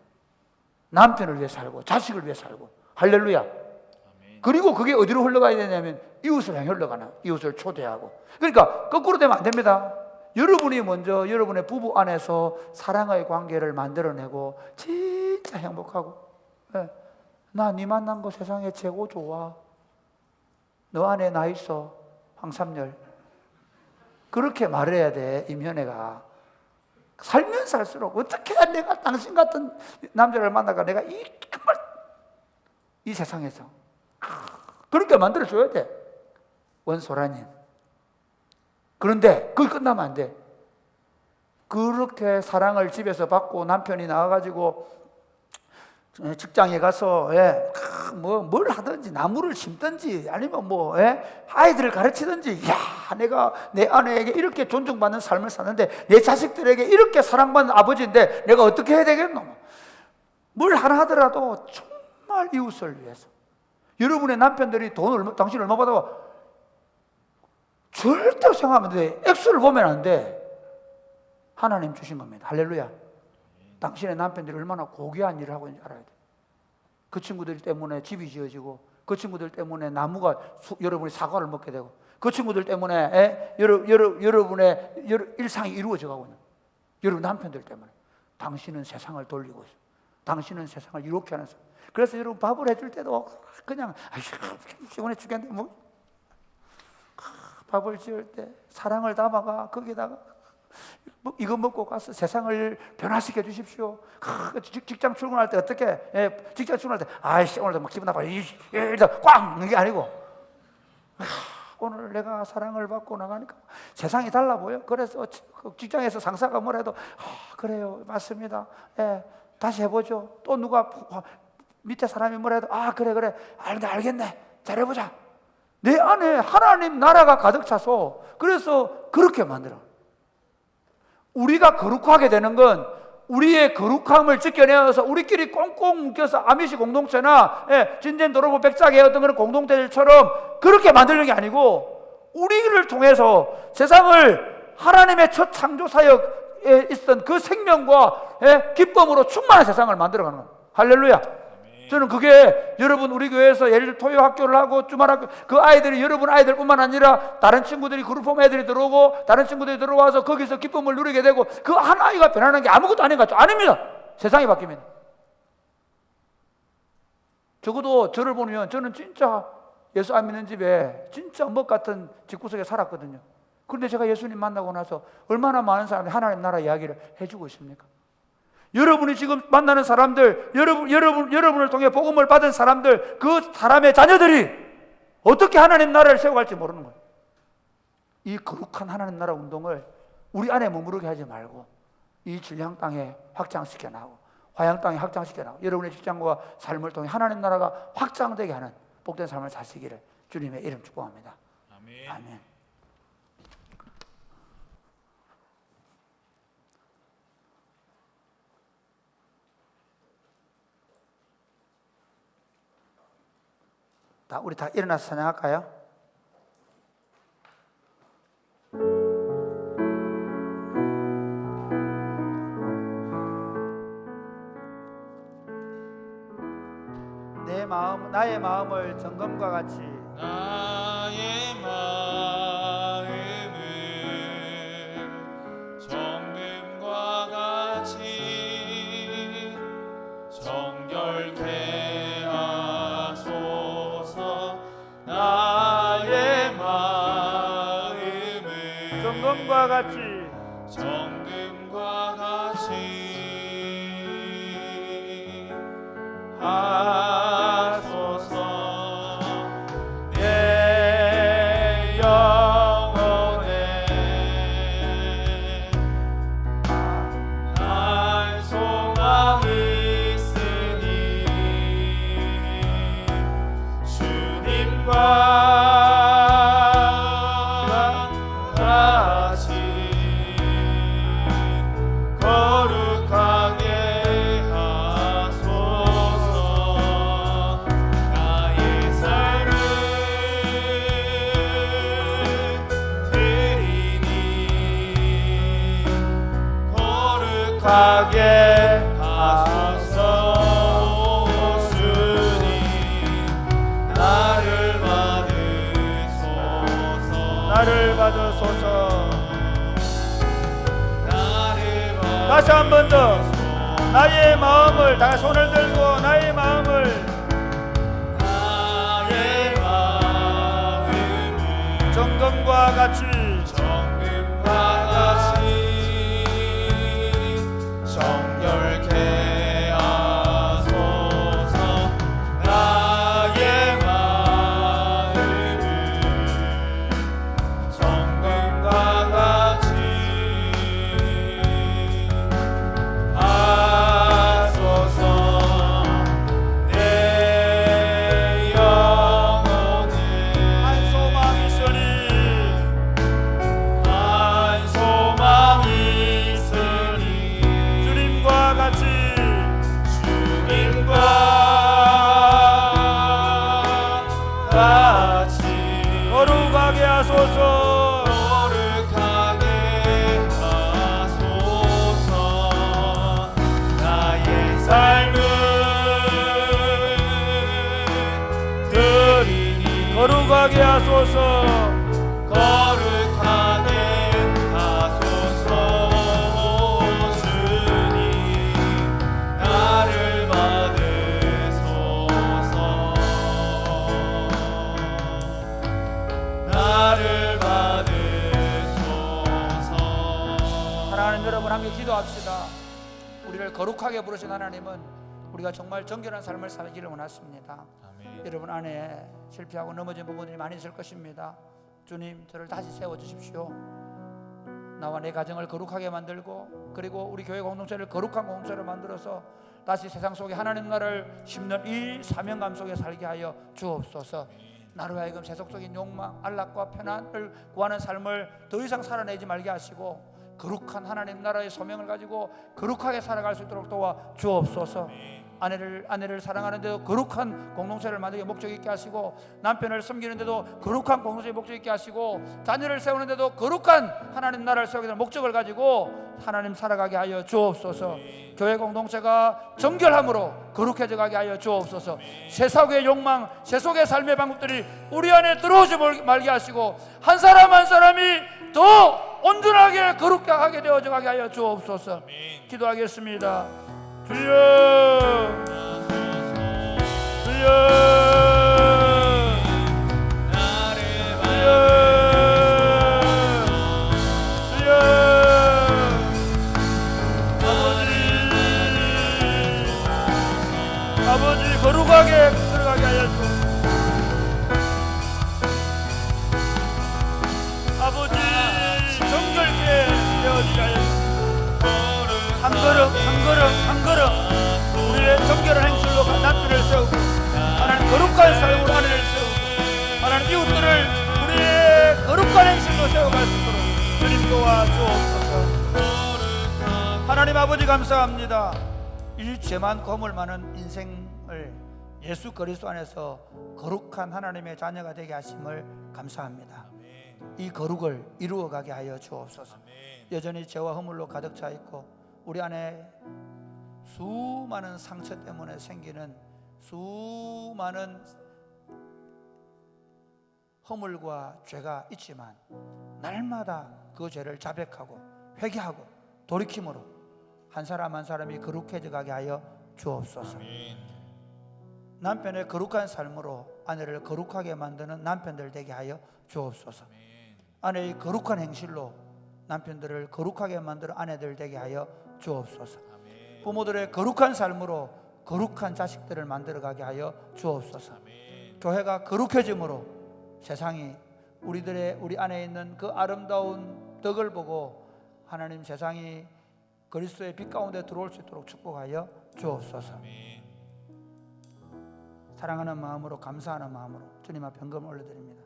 남편을 위해 살고 자식을 위해 살고 할렐루야. 그리고 그게 어디로 흘러가야 되냐면 이웃을 향해 흘러가나 이웃을 초대하고. 그러니까 거꾸로 되면 안 됩니다. 여러분이 먼저 여러분의 부부 안에서 사랑의 관계를 만들어내고 진짜 행복하고 나 네 만난 거 세상에 최고 좋아. 너 안에 나 있어. 황삼열. 그렇게 말해야 돼. 임현애가. 살면 살수록 어떻게 해야 내가 당신 같은 남자를 만나가 내가 정말 이 세상에서 그렇게 만들어줘야 돼. 원소라님. 그런데 그게 끝나면 안 돼. 그렇게 사랑을 집에서 받고 남편이 나와가지고 직장에 가서 뭘 하든지 나무를 심든지 아니면 아이들을 가르치든지 내가 내 아내에게 이렇게 존중받는 삶을 사는데 내 자식들에게 이렇게 사랑받는 아버지인데 내가 어떻게 해야 되겠노? 뭘 하나 하더라도 정말 이웃을 위해서. 여러분의 남편들이 당신 얼마 받아? 절대로 생각하면 돼. 액수를 보면 안 돼. 하나님 주신 겁니다. 할렐루야. 당신의 남편들이 얼마나 고귀한 일을 하고 있는지 알아야 돼. 그 친구들 때문에 집이 지어지고 그 친구들 때문에 나무가 여러분이 사과를 먹게 되고 그 친구들 때문에 여러분의 일상이 이루어져 가고 있는 여러분 남편들 때문에. 당신은 세상을 돌리고 있어. 당신은 세상을 이롭게 하는 사람. 그래서 여러분 밥을 해줄 때도 그냥 피곤해 죽겠는데 밥을 지을 때 사랑을 담아가 거기다가 이거 먹고 가서 세상을 변화시켜 주십시오. 직장 출근할 때 어떻게? 직장 출근할 때 오늘도 막 기분 나빠. 이러다 꽝 이게 아니고 오늘 내가 사랑을 받고 나가니까 세상이 달라 보여. 그래서 직장에서 상사가 뭐라도 그래요 맞습니다. 다시 해보죠. 또 누가 밑에 사람이 뭐라도 그래 알겠네 잘해보자. 내 안에 하나님 나라가 가득 차서 그래서 그렇게 만들어. 우리가 거룩하게 되는 건 우리의 거룩함을 지켜내어서 우리끼리 꽁꽁 묶여서 아미시 공동체나 진젠 도로보 백작의 어떤 그런 공동체들처럼 그렇게 만드는 게 아니고 우리를 통해서 세상을 하나님의 첫 창조 사역에 있었던 그 생명과 기쁨으로 충만한 세상을 만들어가는 거예요. 할렐루야. 저는 그게 여러분 우리 교회에서 예를 들어 토요 학교를 하고 주말학교 그 아이들이 여러분 아이들뿐만 아니라 다른 친구들이 그룹홈 애들이 들어오고 다른 친구들이 들어와서 거기서 기쁨을 누리게 되고 그 한 아이가 변하는 게 아무것도 아닌 것 같죠? 아닙니다. 세상이 바뀌면. 적어도 저를 보면 저는 진짜 예수 안 믿는 집에 진짜 먹 같은 집구석에 살았거든요. 그런데 제가 예수님 만나고 나서 얼마나 많은 사람이 하나님 나라 이야기를 해주고 있습니까? 여러분이 지금 만나는 사람들, 여러분을 통해 복음을 받은 사람들, 그 사람의 자녀들이 어떻게 하나님 나라를 세워갈지 모르는 거예요. 이 거룩한 하나님 나라 운동을 우리 안에 머무르게 하지 말고 이 진량 땅에 확장시켜 나가고 화양 땅에 확장시켜 나가고 여러분의 직장과 삶을 통해 하나님 나라가 확장되게 하는 복된 삶을 사시기를 주님의 이름 축복합니다. 아멘. 아멘. 우리 다 일어나서 찬양할까요? 나의 마음을 정금과 같이 나의 마음을 정금과 같이 정결케 하소서. 나의 마음을 정금과 같이 정금과 같이 나를 받으소서. 나를 다시 한 번 더 나의 마음을 다 손을 들고 나의 마음을 정금과 같이 정결케 하소서. 나의 마음을 정금과 같이 하소서. 내 영혼을 한 소망 있으니 한 소망 있으니 주님과 같이 주님과 같이 거룩하게 하소서. 거룩하게 하소서. 나의 삶을 드리니 거룩하게 하소서. 거룩하게 하소서. 주님 나를 받으소서. 나를 받으소서. 사랑하는 여러분, 함께 기도합시다. 우리를 거룩하게 부르신 하나님은 우리가 정말 정결한 삶을 살기를 원하십니다. 아멘. 여러분 안에 실패하고 넘어진 부분들이 많이 있을 것입니다. 주님, 저를 다시 세워주십시오. 나와 내 가정을 거룩하게 만들고, 그리고 우리 교회 공동체를 거룩한 공동체로 만들어서 다시 세상 속에 하나님 나라를 심는 이 사명감 속에 살게 하여 주옵소서. 나로 하여금 세속적인 욕망, 안락과 편안을 구하는 삶을 더 이상 살아내지 말게 하시고, 거룩한 하나님 나라의 소명을 가지고 거룩하게 살아갈 수 있도록 도와 주옵소서. 아내를 사랑하는데도 거룩한 공동체를 만들게 목적 있게 하시고, 남편을 섬기는데도 거룩한 공동체의 목적 있게 하시고, 자녀를 세우는데도 거룩한 하나님 나라를 세우게 되는 목적을 가지고 하나님 살아가게 하여 주옵소서. 교회 공동체가 정결함으로 거룩해져 가게 하여 주옵소서. 세상의 욕망, 세속의 삶의 방법들이 우리 안에 들어오지 말게 하시고, 한 사람 한 사람이 더 온전하게 거룩하게 하게 되어져 가게 하여 주옵소서. 기도하겠습니다. 주여, 주여, 주여, 주여. 아버지 거룩하게 들어가게 하여 주옵소서. 아버지 정결케 되어지게 하여 주옵소서. 한 걸음 한 걸음 한 걸음 우리의 정결한 행실로 남편을 세우고, 하나님 거룩한 삶으로 아내를 세우고, 하나님 이웃들을 우리의 거룩한 행실로 세워갈 수 있도록 주님 도와주옵소서. 하나님 아버지 감사합니다. 이 죄 많고 허물 많은 인생을 예수 그리스도 안에서 거룩한 하나님의 자녀가 되게 하심을 감사합니다. 이 거룩을 이루어가게 하여 주옵소서. 여전히 죄와 허물로 가득 차 있고, 우리 안에 수많은 상처 때문에 생기는 수많은 허물과 죄가 있지만, 날마다 그 죄를 자백하고 회개하고 돌이킴으로 한 사람 한 사람이 거룩해져 가게 하여 주옵소서. 남편의 거룩한 삶으로 아내를 거룩하게 만드는 남편들 되게 하여 주옵소서. 아내의 거룩한 행실로 남편들을 거룩하게 만들어 아내들 되게 하여 주옵소서. 부모들의 거룩한 삶으로 거룩한 자식들을 만들어가게 하여 주옵소서. 교회가 거룩해짐으로 세상이 우리 안에 있는 그 아름다운 덕을 보고 하나님 세상이 그리스도의 빛 가운데 들어올 수 있도록 축복하여 주옵소서. 사랑하는 마음으로, 감사하는 마음으로 주님 앞에 헌금을 올려드립니다.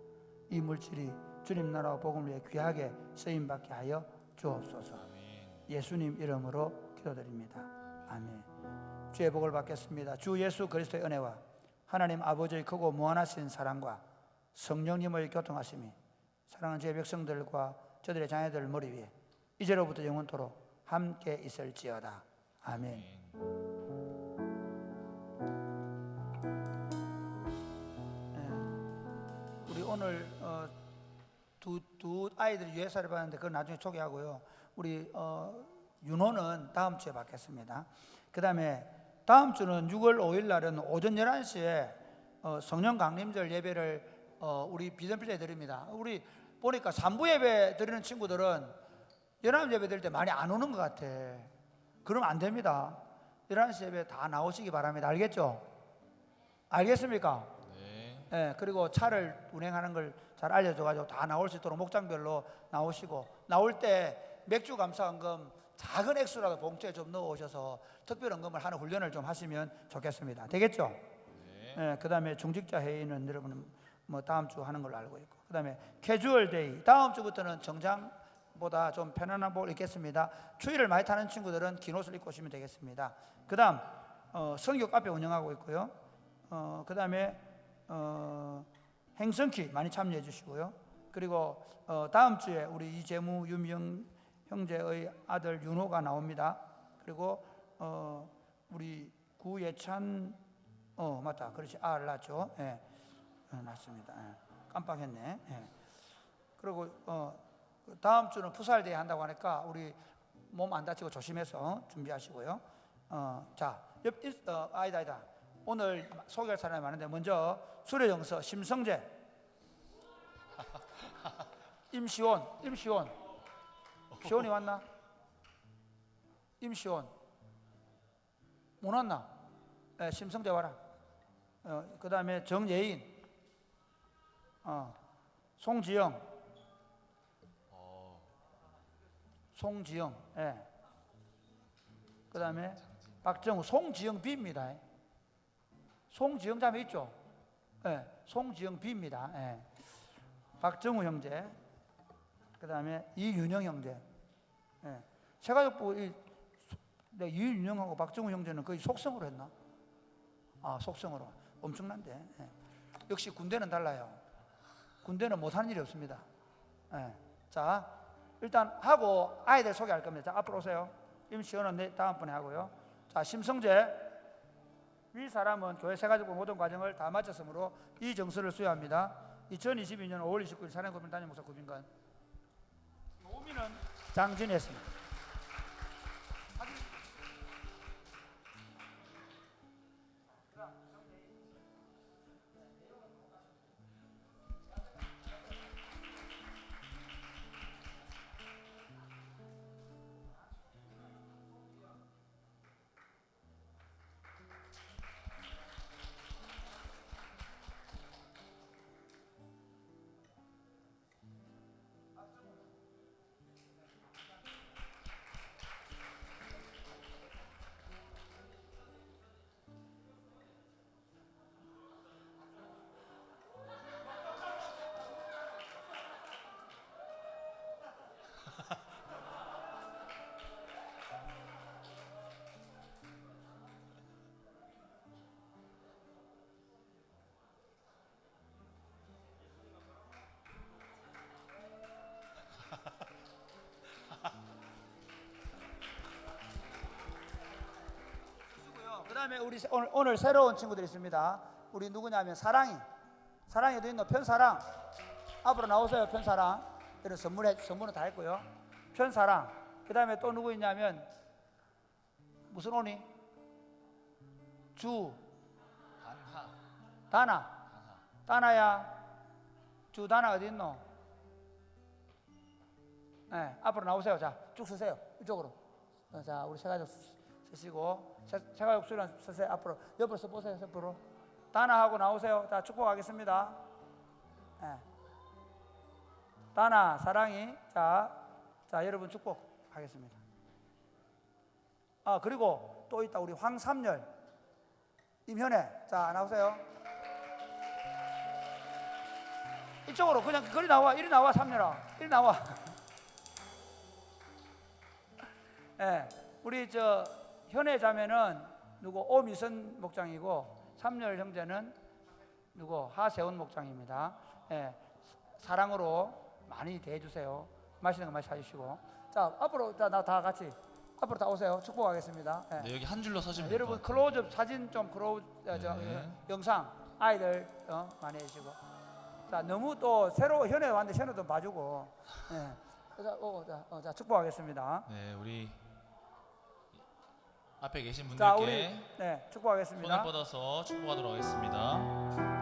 이 물질이 주님 나라와 복음을 위해 귀하게 쓰임받게 하여 주옵소서. 예수님 이름으로 기도드립니다. 아멘. 주의 복을 받겠습니다. 주 예수 그리스도의 은혜와 하나님 아버지의 크고 무한하신 사랑과 성령님의 교통하심이 사랑하는 주의 백성들과 저들의 자녀들 머리 위에 이제로부터 영원토록 함께 있을지어다. 아멘. 우리 오늘 두 아이들이 유해사를 받았는데 그건 나중에 소개하고요. 우리 윤호는 다음 주에 받겠습니다. 그 다음에 다음 주는 6월 5일 날은 오전 11시에 성령 강림절 예배를 우리 비전필에 드립니다. 우리 보니까 3부 예배 드리는 친구들은 연합 예배 드릴 때 많이 안 오는 것 같아. 그러면 안 됩니다. 11시 예배 다 나오시기 바랍니다. 알겠죠? 알겠습니까? 네. 예, 그리고 차를 운행하는 걸 잘 알려줘가지고 다 나올 수 있도록 목장별로 나오시고, 나올 때 맥주 감사헌금 작은 액수라도 봉투에 좀 넣어 오셔서 특별 헌금을 하는 훈련을 좀 하시면 좋겠습니다. 되겠죠? 네. 예, 그 다음에 중직자 회의는 여러분 뭐 다음 주 하는 걸로 알고 있고, 그 다음에 캐주얼 데이 다음 주부터는 정장보다 좀 편안한 복을 입겠습니다. 추위를 많이 타는 친구들은 긴 옷을 입고 오시면 되겠습니다. 그 다음 성교 카페 운영하고 있고요. 그 다음에 행성키 많이 참여해 주시고요. 그리고 다음 주에 우리 이재무 유명 형제의 아들 윤호가 나옵니다. 그리고 우리 구예찬 맞다, 그렇지, 낳았죠. 예, 낳습니다. 예, 깜빡했네. 예. 그리고 다음 주는 푸살데이 한다고 하니까 우리 몸 안 다치고 조심해서 준비하시고요. 자, 아니다. 오늘 소개할 사람이 많은데 먼저 수료정서 심성재, 임시원, 시원이 왔나? 임시원 못 왔나? 네, 심성재 와라. 그 다음에 정예인, 송지영, 예. 그 다음에 박정우, 송지영 B입니다. 송지영 자매 있죠? 예, 송지영 B입니다. 예. 박정우 형제, 그 다음에 이윤영 형제. 예. 세가족부 이윤영하고 박정우 형제는 거의 속성으로 했나? 속성으로 엄청난데. 예. 역시 군대는 달라요. 군대는 못하는 일이 없습니다. 예. 자, 일단 하고 아이들 소개할 겁니다. 자, 앞으로 오세요. 임시원은 다음번에 하고요. 자, 심성재, 이 사람은 교회 세가족부 모든 과정을 다 마쳤으므로 이 정서를 수여합니다. 2022년 5월 29일 사랑구민 담임목사 구빈관. 오미는 장진이 했습니다. 그 다음에 우리 오늘 새로운 친구들이 있습니다. 우리 누구냐면 사랑이 어디 있노? 편사랑 앞으로 나오세요. 편사랑 이런 선물은 다 했고요. 편사랑. 그 다음에 또 누구 있냐면 무슨 오니? 다나야. 다나 어디 있노? 네, 앞으로 나오세요. 자, 쭉 서세요. 이쪽으로. 자, 우리 세가족 쓰시고, 세가족 수련 서세요. 앞으로 옆으로 보세요. 옆으로. 다나하고 나오세요. 자, 축복하겠습니다. 네. 다나, 사랑이. 자, 여러분 축복하겠습니다. 그리고 또 있다. 우리 황삼열, 임현애. 자, 나오세요. 이쪽으로 그냥 거리 나와. 이리 나와, 삼열아. 이리 나와. 네, 우리 현애 자매는 누구? 오미선 목장이고, 삼열 형제는 누구? 하세훈 목장입니다. 네, 사랑으로 많이 대해주세요. 맛있는 거 많이 사주시고. 자, 앞으로 다 같이 앞으로 다 오세요. 축복하겠습니다. 네. 네, 여기 한 줄로 서시면 네, 여러분 클로즈업 사진 좀 영상 아이들 많이 해주시고. 자, 너무 또 새로 현에 왔는데 현에도 봐주고. 예. 자, 축복하겠습니다. 네, 우리 앞에 계신 자, 분들께 우리 네, 축복하겠습니다. 손을 뻗어서 축복하도록 하겠습니다.